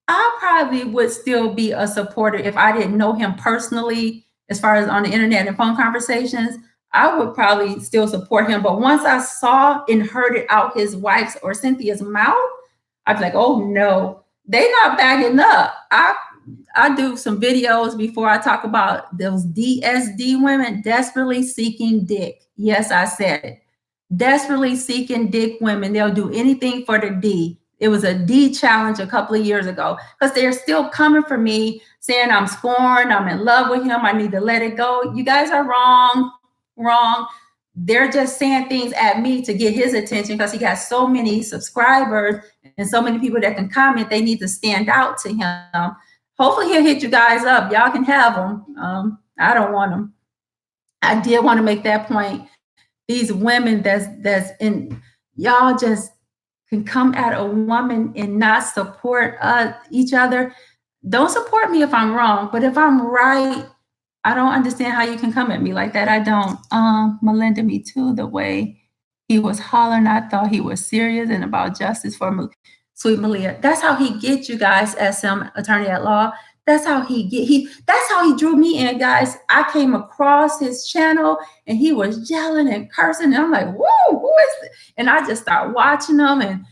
I probably would still be a supporter if I didn't know him personally, as far as on the internet and phone conversations. I would probably still support him. But once I saw and heard it out his wife's or Cynthia's mouth, I'd be like, oh no, they not backing up. I do some videos before I talk about those DSD women, desperately seeking dick. Yes, I said it. Desperately seeking dick women. They'll do anything for the D. It was a D challenge a couple of years ago because they're still coming for me saying I'm scorned, I'm in love with him, I need to let it go. You guys are wrong, wrong. They're just saying things at me to get his attention because he got so many subscribers and so many people that can comment. They need to stand out to him. Hopefully he'll hit you guys up. Y'all can have them. I don't want them. I did want to make that point. These women that's in, y'all just can come at a woman and not support each other. Don't support me if I'm wrong, but if I'm right, I don't understand how you can come at me like that. I don't. Melinda, me too. The way he was hollering, I thought he was serious and about justice for Sweet Malia. That's how he gets you guys, SM attorney at law. That's how that's how he drew me in, guys. I came across his channel and he was yelling and cursing. And I'm like, whoa, who is this? And I just started watching him and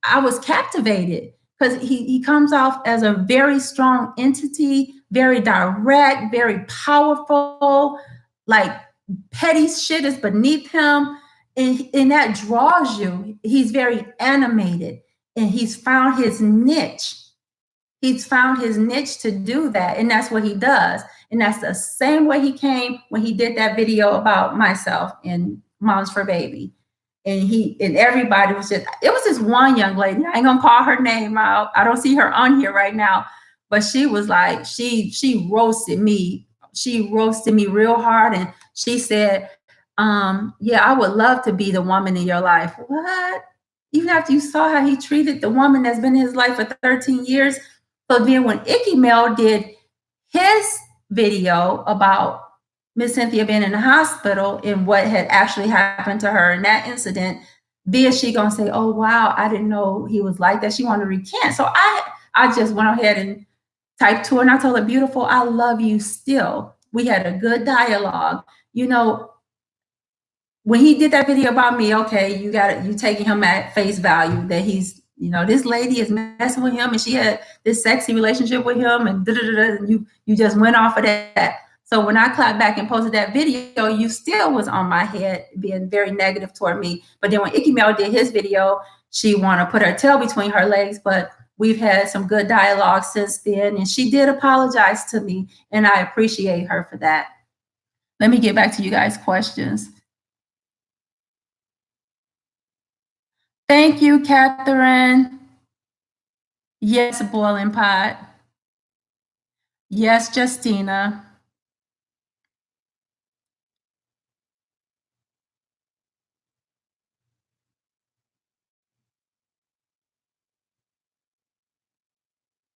I was captivated because he comes off as a very strong entity, very direct, very powerful, like petty shit is beneath him. And that draws you. He's very animated and he's found his niche. He's found his niche to do that. And that's what he does. And that's the same way he came when he did that video about myself and Moms for Baby. And everybody was just, it was this one young lady. I ain't gonna call her name out. I don't see her on here right now, but she was like, she roasted me. She roasted me real hard. And she said, yeah, I would love to be the woman in your life. What? Even after you saw how he treated the woman that's been in his life for 13 years. So then when Icky Mel did his video about Miss Cynthia being in the hospital and what had actually happened to her in that incident, then she gonna say, oh wow, I didn't know he was like that. She wanted to recant. So I just went ahead and typed to her and I told her, beautiful, I love you still. We had a good dialogue. You know, when he did that video about me, okay, you taking him at face value that he's, you know, this lady is messing with him and she had this sexy relationship with him and and you just went off of that. So when I clapped back and posted that video, you still was on my head being very negative toward me. But then when Icky Mel did his video, she wanted to put her tail between her legs, but we've had some good dialogue since then. And she did apologize to me and I appreciate her for that. Let me get back to you guys' questions. Thank you, Catherine. Yes, boiling pot. Yes, Justina.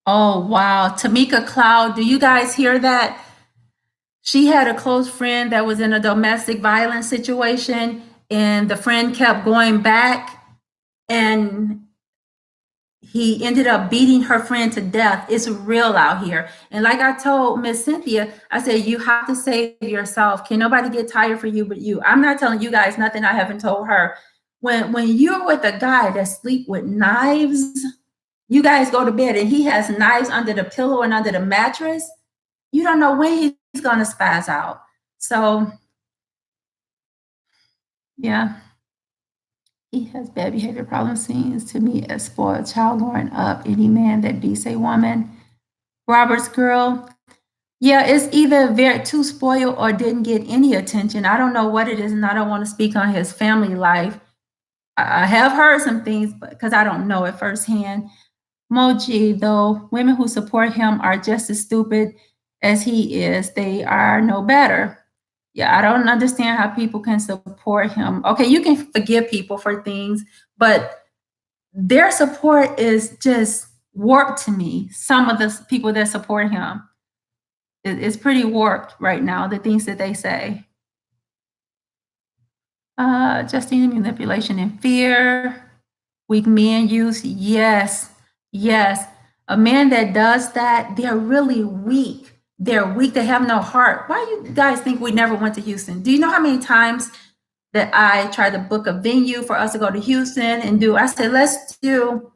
Oh, wow. Tamika Cloud, do you guys hear that? She had a close friend that was in a domestic violence situation, and the friend kept going back, and he ended up beating her friend to death. It's real out here. And like I told Miss Cynthia, I said, you have to save yourself. Can nobody get tired for you but you? I'm not telling you guys nothing I haven't told her. When you're with a guy that sleep with knives, you guys go to bed and he has knives under the pillow and under the mattress, you don't know when he's going to spaz out. So, yeah. He has bad behavior problems. Seems to me as spoiled child growing up. Any man that beats a woman. Robert's girl. Yeah, it's either very too spoiled or didn't get any attention. I don't know what it is, and I don't want to speak on his family life. I have heard some things, but because I don't know it firsthand. Moji, though, women who support him are just as stupid as he is. They are no better. Yeah, I don't understand how people can support him. Okay, you can forgive people for things, but their support is just warped to me. Some of the people that support him, it's pretty warped right now, the things that they say. Justine, manipulation and fear. Weak men use, yes, yes. A man that does that, they're really weak. They're weak. They have no heart. Why do you guys think we never went to Houston? Do you know how many times that I tried to book a venue for us to go to Houston and do? I said, let's do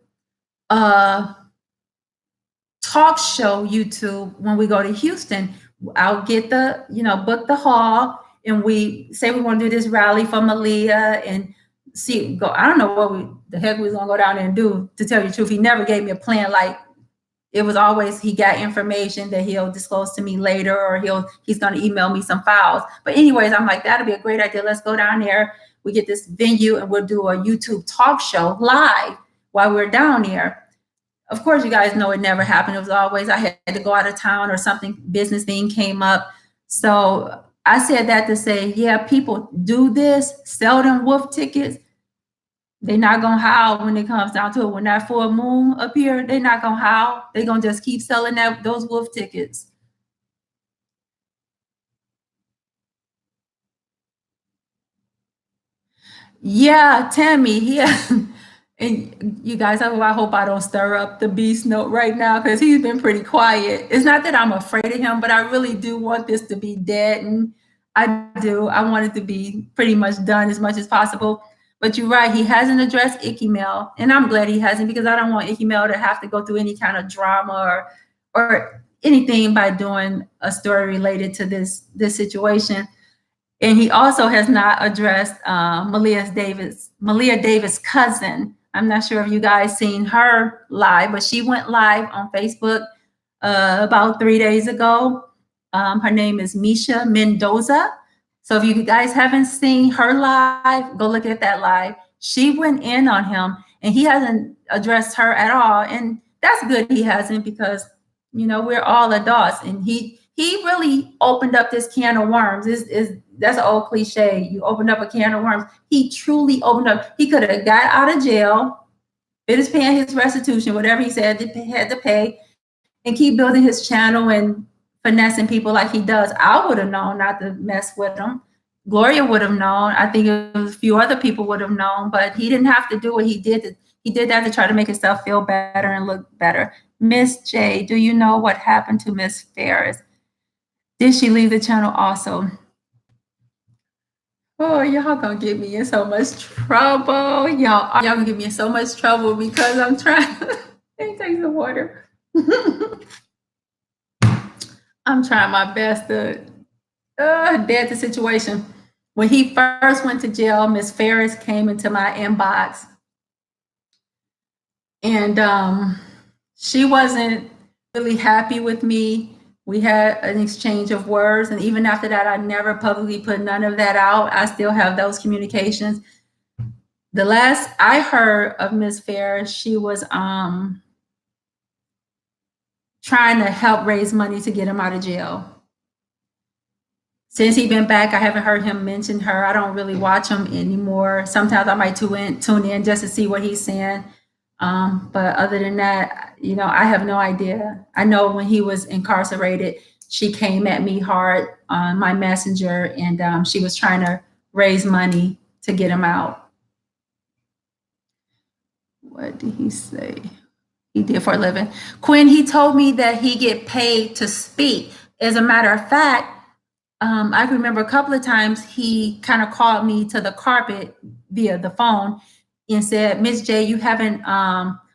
talk show YouTube when we go to Houston. I'll get the, book the hall, and we say we want to do this rally for Malia and go. I don't know what the heck we was gonna go down there and do. To tell you the truth, he never gave me a plan. Like, it was always he got information that he'll disclose to me later, or he's gonna email me some files. But anyways, I'm like, that'd be a great idea. Let's go down there. We get this venue and we'll do a YouTube talk show live while we're down there. Of course, you guys know it never happened. It was always I had to go out of town or something, business thing came up. So I said that to say, yeah, people do this, sell them wolf tickets. They're not gonna howl when it comes down to it. When that full moon appear, they're not gonna howl. They're gonna just keep selling those wolf tickets. Yeah, Tammy, and you guys, I hope I don't stir up the beast note right now, because he's been pretty quiet. It's not that I'm afraid of him, but I really do want this to be dead, and I do. I want it to be pretty much done as much as possible. But you're right, he hasn't addressed Icky Mail, and I'm glad he hasn't, because I don't want Icky Mail to have to go through any kind of drama or anything by doing a story related to this situation. And he also has not addressed Malia Davis' cousin. I'm not sure if you guys seen her live, but she went live on Facebook about 3 days ago. Her name is Misha Mendoza. So if you guys haven't seen her live, go look at that live. She went in on him, and he hasn't addressed her at all. And that's good he hasn't, because we're all adults, and he really opened up this can of worms. That's an old cliche. You opened up a can of worms. He truly opened up. He could have got out of jail, finished paying his restitution, whatever he said had to pay, and keep building his channel and finessing people like he does. I would have known not to mess with him. Gloria would have known. I think a few other people would have known, but he didn't have to do what he did. He did that to try to make himself feel better and look better. Miss J, do you know what happened to Miss Ferris? Did she leave the channel also? Oh, y'all gonna get me in so much trouble. Y'all gonna get me in so much trouble because I'm trying. Take some water. I'm trying my best to dead the situation. When he first went to jail, Miss Ferris came into my inbox, and she wasn't really happy with me. We had an exchange of words, and even after that, I never publicly put none of that out. I still have those communications. The last I heard of Miss Ferris, she was trying to help raise money to get him out of jail. Since he's been back, I haven't heard him mention her. I don't really watch him anymore. Sometimes I might tune in just to see what he's saying. But other than that, I have no idea. I know when he was incarcerated, she came at me hard on my messenger, and she was trying to raise money to get him out. What did he say? He did for a living. Quinn, he told me that he get paid to speak. As a matter of fact, I remember a couple of times he kind of called me to the carpet via the phone and said, Miss J, you haven't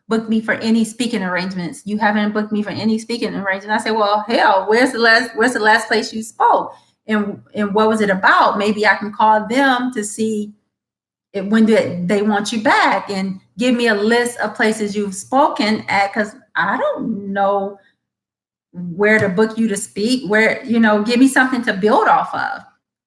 booked me for any speaking arrangements. You haven't booked me for any speaking arrangements. I said, well, hell, where's the last place you spoke? And what was it about? Maybe I can call them to see when do they want you back, and give me a list of places you've spoken at, because I don't know where to book you to speak, give me something to build off of.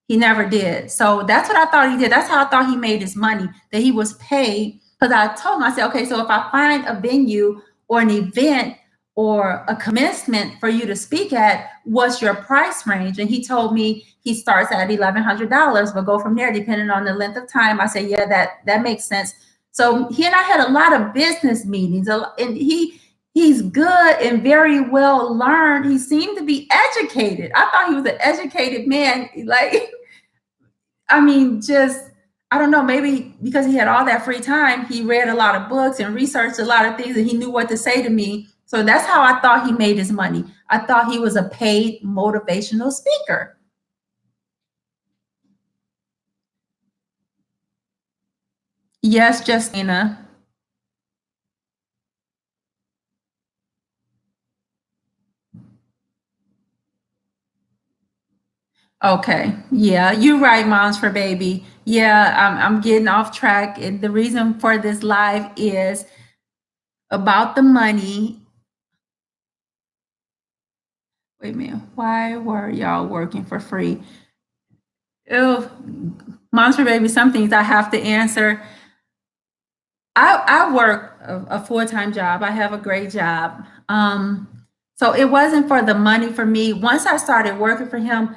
He never did. So that's what I thought he did. That's how I thought he made his money, that he was paid. Because I told him, I said, okay, so if I find a venue or an event or a commencement for you to speak at, what's your price range? And he told me he starts at $1,100, but go from there depending on the length of time. I said, yeah, that makes sense. So he and I had a lot of business meetings, and he's good and very well learned. He seemed to be educated. I thought he was an educated man. Like, I mean, I don't know, maybe because he had all that free time, he read a lot of books and researched a lot of things, and he knew what to say to me. So that's how I thought he made his money. I thought he was a paid motivational speaker. Yes, Justina. Okay. Yeah, you're right, Moms for Baby. Yeah, I'm getting off track. And the reason for this live is about the money. Wait a minute. Why were y'all working for free? Oh, Moms for Baby, some things I have to answer. I work a full-time job. I have a great job. So it wasn't for the money for me. Once I started working for him,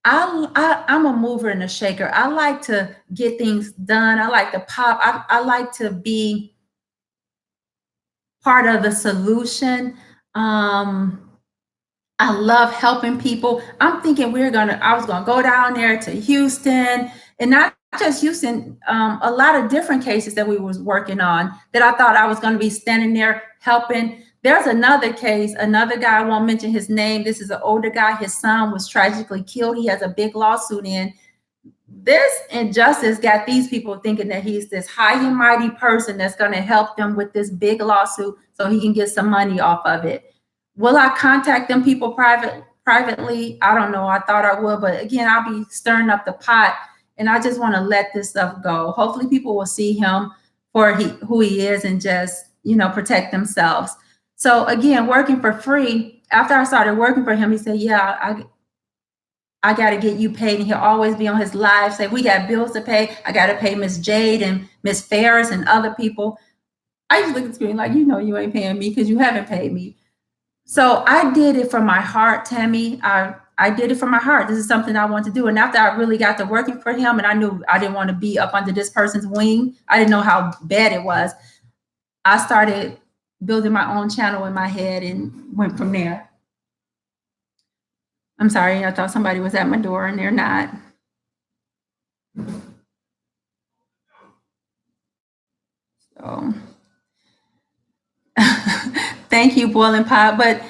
I'm a mover and a shaker. I like to get things done. I like to pop. I like to be part of the solution. I love helping people. I'm thinking I was gonna go down there to Houston, and not just Houston, a lot of different cases that we was working on that I thought I was gonna be standing there helping. There's another case, another guy, I won't mention his name. This is an older guy. His son was tragically killed. He has a big lawsuit in. This injustice got these people thinking that he's this high and mighty person that's going to help them with this big lawsuit so he can get some money off of it. Will I contact them people privately? I don't know. I thought I would, but again, I'll be stirring up the pot, and I just want to let this stuff go. Hopefully people will see him for who he is and just, protect themselves. So again, working for free, after I started working for him, he said, yeah, I got to get you paid. And he'll always be on his live, say, we got bills to pay. I got to pay Miss Jade and Miss Ferris and other people. I just look at the screen like, you ain't paying me because you haven't paid me. So I did it from my heart, Tammy. I did it from my heart. This is something I want to do. And after I really got to working for him, and I knew I didn't want to be up under this person's wing, I didn't know how bad it was. I started building my own channel in my head and went from there. I'm sorry, I thought somebody was at my door and they're not. So thank you, Boiling Pot. But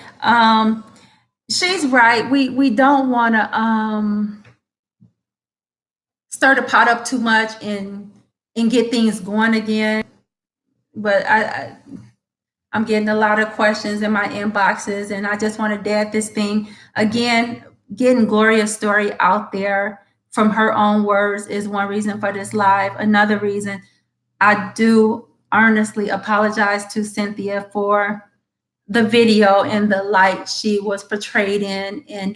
she's right. We don't want to stir the pot up too much and get things going again. But I'm getting a lot of questions in my inboxes, and I just want to dad this thing again. Getting Gloria's story out there from her own words is one reason for this live. Another reason, I do earnestly apologize to Cynthia for the video and the light she was portrayed in, and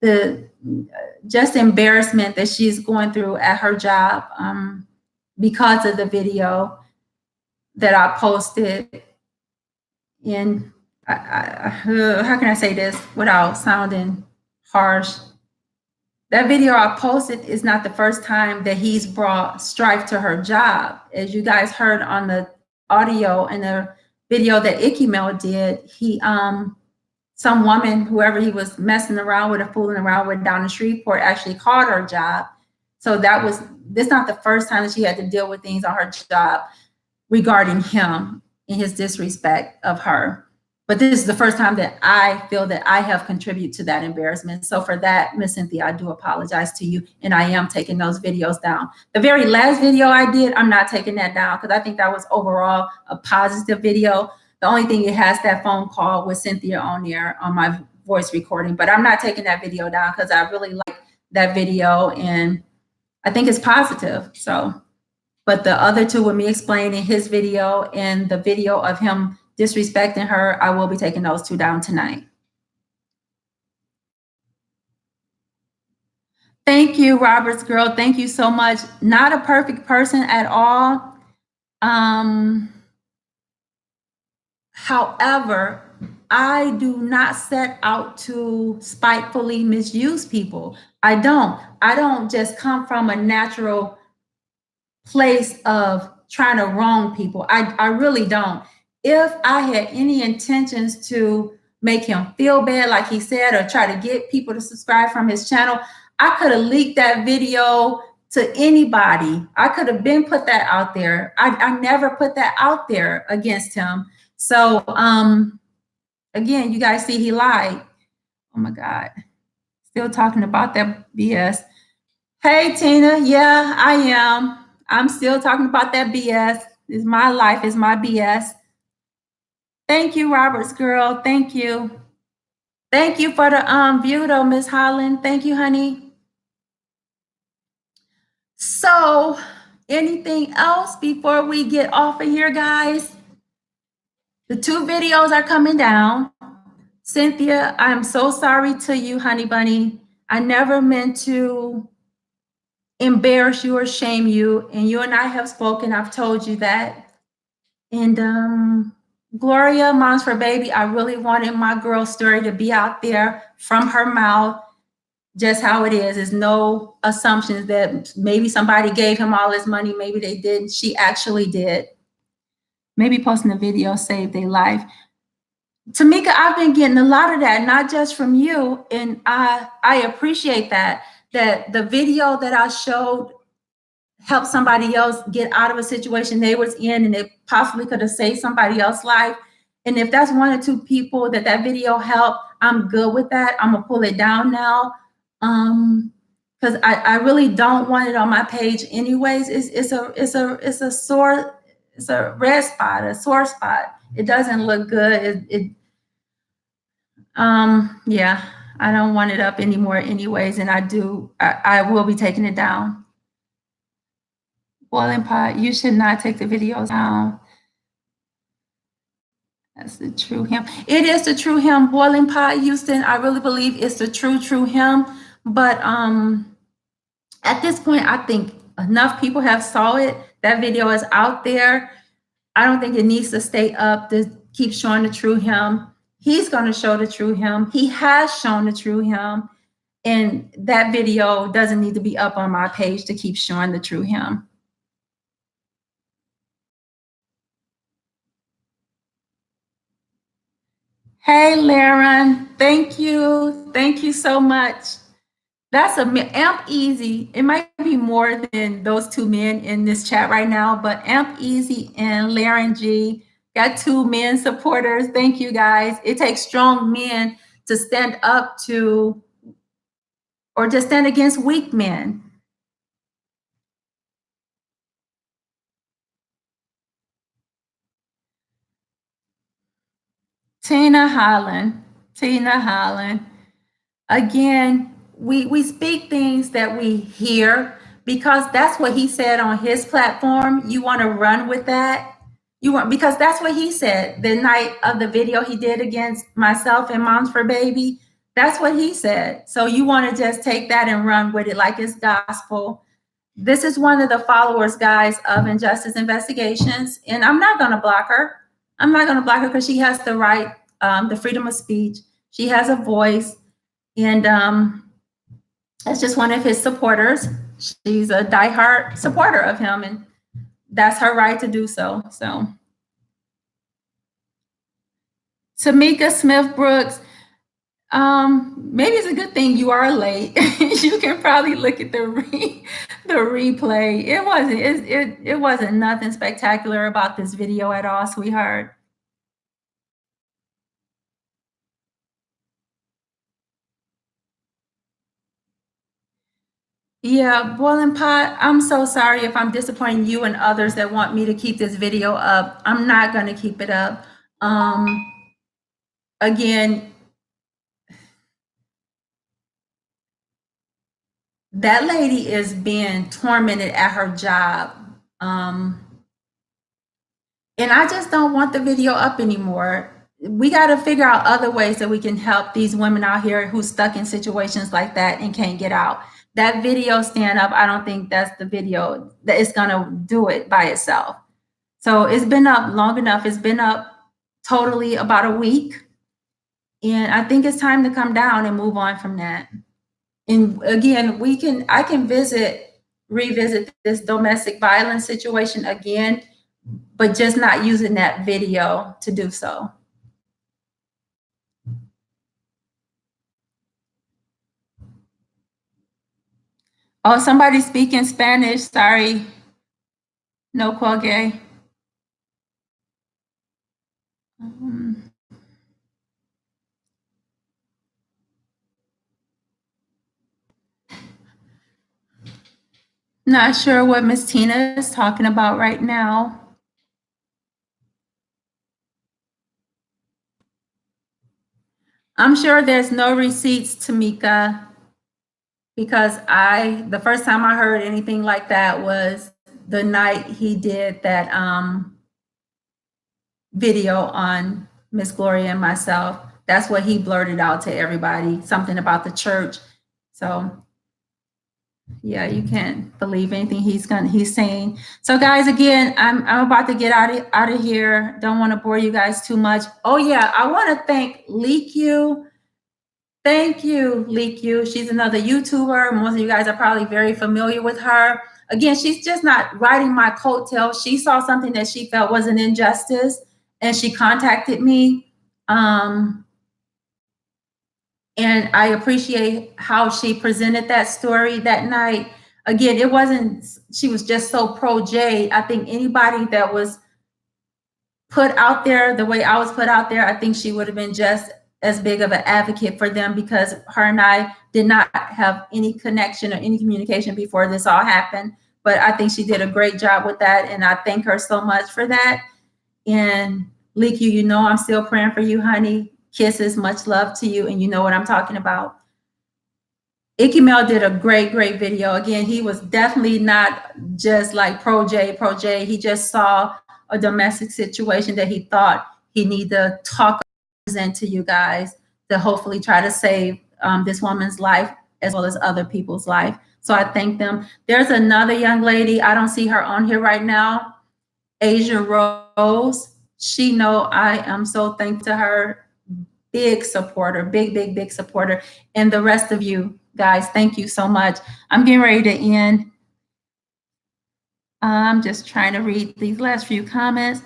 the just embarrassment that she's going through at her job because of the video that I posted. And how can I say this without sounding harsh? That video I posted is not the first time that he's brought strife to her job. As you guys heard on the audio and the video that Ikemel did, some woman, whoever he was messing around with or fooling around with down in Shreveport, actually called her job. So this not the first time that she had to deal with things on her job regarding him and his disrespect of her. But this is the first time that I feel that I have contributed to that embarrassment. So for that, Miss Cynthia, I do apologize to you, and I am taking those videos down. The very last video I did, I'm not taking that down because I think that was overall a positive video. The only thing, it has that phone call with Cynthia on there on my voice recording, but I'm not taking that video down because I really like that video and I think it's positive. So, but the other two, with me explaining his video and the video of him disrespecting her, I will be taking those two down tonight. Thank you, Robert's girl. Thank you so much. Not a perfect person at all. However, I do not set out to spitefully misuse people. I don't just come from a natural place of trying to wrong people. I really don't. If I had any intentions to make him feel bad, like he said, or try to get people to subscribe from his channel, I could have leaked that video to anybody. I could have been put that out there. I never put that out there against him. So again, you guys see he lied. Oh my God. Still talking about that BS. Hey Tina, yeah, I am. I'm still talking about that BS. It's my life, is my BS. Thank you, Robert's girl. Thank you. Thank you for the view though, Miss Holland. Thank you, honey. So, anything else before we get off of here, guys? The 2 videos are coming down. Cynthia, I'm so sorry to you, honey bunny. I never meant to embarrass you or shame you. And you and I have spoken. I've told you that. And Gloria, Momsfurbaby, I really wanted my girl story to be out there from her mouth, just how it is. There's no assumptions that maybe somebody gave him all his money, maybe they didn't. She actually did. Maybe posting a video saved their life. Tamika, I've been getting a lot of that, not just from you, and I appreciate that. That the video that I showed helped somebody else get out of a situation they was in, and it possibly could have saved somebody else's life. And if that's 1 or 2 people that video helped, I'm good with that. I'm gonna pull it down now, because I really don't want it on my page anyways. It's a sore, it's a red spot, a sore spot. It doesn't look good. Yeah, I don't want it up anymore anyways, and I will be taking it down. Boiling pot, you should not take the videos down. That's the true him. It is the true him. Boiling pot, Houston. I really believe it's the true him. But at this point, I think enough people have saw it. That video is out there. I don't think it needs to stay up to keep showing the true him. He's going to show the true him. He has shown the true him. And that video doesn't need to be up on my page to keep showing the true him. Hey, Laren, thank you. Thank you so much. That's Amp Easy. It might be more than those 2 men in this chat right now, but Amp Easy and Laren G got 2 men supporters. Thank you, guys. It takes strong men to stand up to or to stand against weak men. Tina Holland. Again, we speak things that we hear because that's what he said on his platform. You want to run with that. Because that's what he said the night of the video he did against myself and Momsfurbaby. That's what he said. So you want to just take that and run with it like it's gospel. This is one of the followers, guys, of Injustice Investigations, and I'm not going to block her. I'm not going to block her because she has the right, the freedom of speech. She has a voice, and that's just one of his supporters. She's a diehard supporter of him, and that's her right to do so. So, Tamika Smith Brooks, maybe it's a good thing you are late. You can probably look at the replay. It wasn't nothing spectacular about this video at all, sweetheart. Yeah, Boiling Pot, I'm so sorry if I'm disappointing you and others that want me to keep this video up. I'm not going to keep it up. Again, that lady is being tormented at her job. And I just don't want the video up anymore. We got to figure out other ways that we can help these women out here who's stuck in situations like that and can't get out. That video stand up, I don't think that's the video that is going to do it by itself. So it's been up long enough. It's been up totally about a week. And I think it's time to come down and move on from that. And again, I can revisit this domestic violence situation again, but just not using that video to do so. Oh, somebody speaking Spanish. Sorry. No cuelgue. Not sure what Miss Tina is talking about right now. I'm sure there's no receipts, Tamika, because the first time I heard anything like that was the night he did that video on Miss Gloria and myself. That's what he blurted out to everybody, something about the church. So yeah, you can't believe anything he's saying. So guys, again, I'm about to get out of here. Don't want to bore you guys too much. Oh yeah, I want to thank Leak. Thank you, Leak. She's another YouTuber. Most of you guys are probably very familiar with her. Again, she's just not riding my coattails. She saw something that she felt was an injustice, and she contacted me. And I appreciate how she presented that story that night. Again, it wasn't, she was just so pro Jade. I think anybody that was put out there the way I was put out there, I think she would have been just as big of an advocate for them, because her and I did not have any connection or any communication before this all happened. But I think she did a great job with that, and I thank her so much for that. And Leak, you know I'm still praying for you, honey. Kisses, much love to you, and you know what I'm talking about. Ikemel did a great video. Again, he was definitely not just like pro J. He just saw a domestic situation that he thought he needed to talk, present to you guys to hopefully try to save this woman's life as well as other people's life. So I thank them. There's another young lady. I don't see her on here right now. Asia Rose. She know I am so thankful to her. Big supporter, big supporter. And the rest of you guys, thank you so much. I'm getting ready to end. I'm just trying to read these last few comments.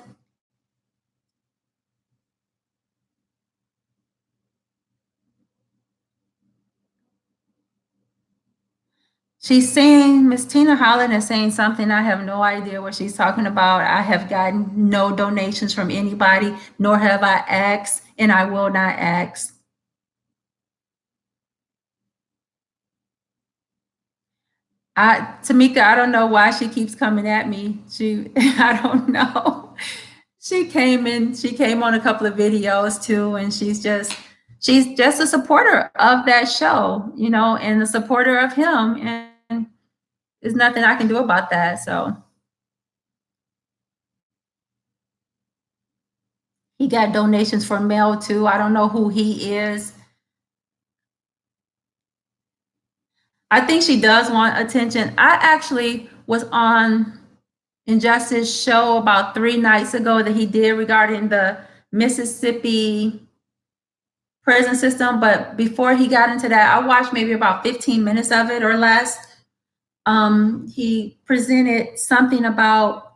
She's saying, Miss Tina Holland is saying something. I have no idea what she's talking about. I have gotten no donations from anybody, nor have I asked, and I will not ask. Tamika, I don't know why she keeps coming at me. I don't know. She came on a couple of videos too, and she's just a supporter of that show, you know, and a supporter of him, and there's nothing I can do about that. So he got donations for mail too. I don't know who he is. I think she does want attention. I actually was on Injustice show about 3 nights ago that he did regarding the Mississippi prison system. But before he got into that, I watched maybe about 15 minutes of it or less. He presented something about,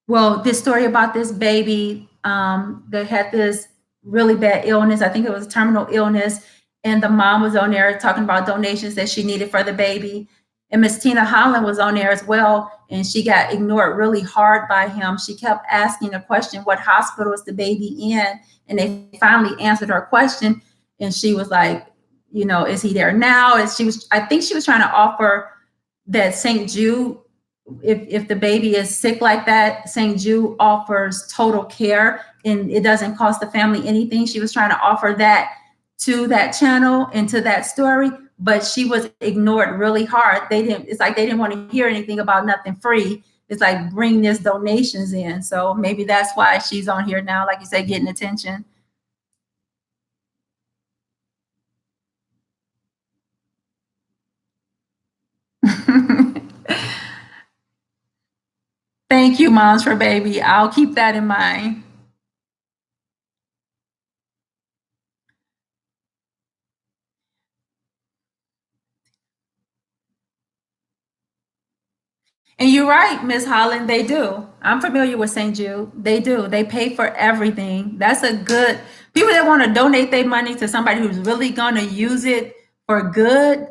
well, this story about this baby that had this really bad illness. I think it was a terminal illness. And the mom was on there talking about donations that she needed for the baby. And Miss Tina Holland was on there as well. And she got ignored really hard by him. She kept asking a question, what hospital is the baby in? And they finally answered her question. And she was like, you know, is he there now? And I think she was trying to offer that St. Jude, if the baby is sick like that, St. Jude offers total care and it doesn't cost the family anything. She was trying to offer that to that channel and to that story, but she was ignored really hard. It's like they didn't want to hear anything about nothing free. It's like, bring this donations in. So maybe that's why she's on here now, like you said, getting attention. Thank you, Momsfurbaby. I'll keep that in mind. And you're right, Miss Holland, they do. I'm familiar with St. Jude. They do. They pay for everything. That's a good, people that want to donate their money to somebody who's really going to use it for good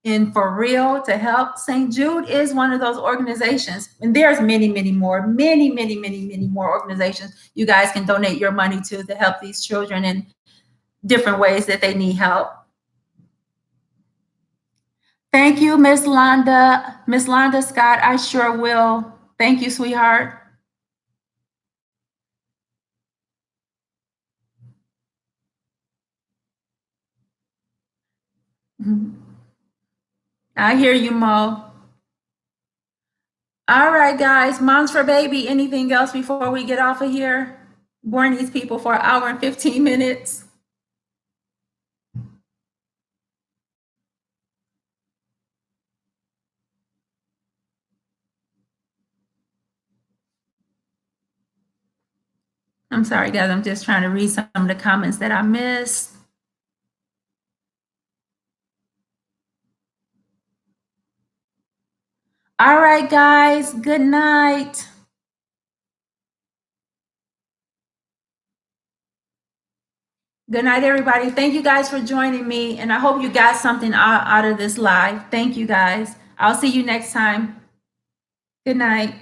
and for real to help. St. Jude is one of those organizations. And there's many more, many more organizations you guys can donate your money to help these children in different ways that they need help. Thank you, Miss Londa. Miss Londa Scott, I sure will. Thank you, sweetheart. I hear you, Mo. All right, guys. Moms for baby. Anything else before we get off of here? Boring these people for an hour and 15 minutes. I'm sorry, guys. I'm just trying to read some of the comments that I missed. All right, guys. Good night. Good night, everybody. Thank you guys for joining me. And I hope you got something out of this live. Thank you, guys. I'll see you next time. Good night.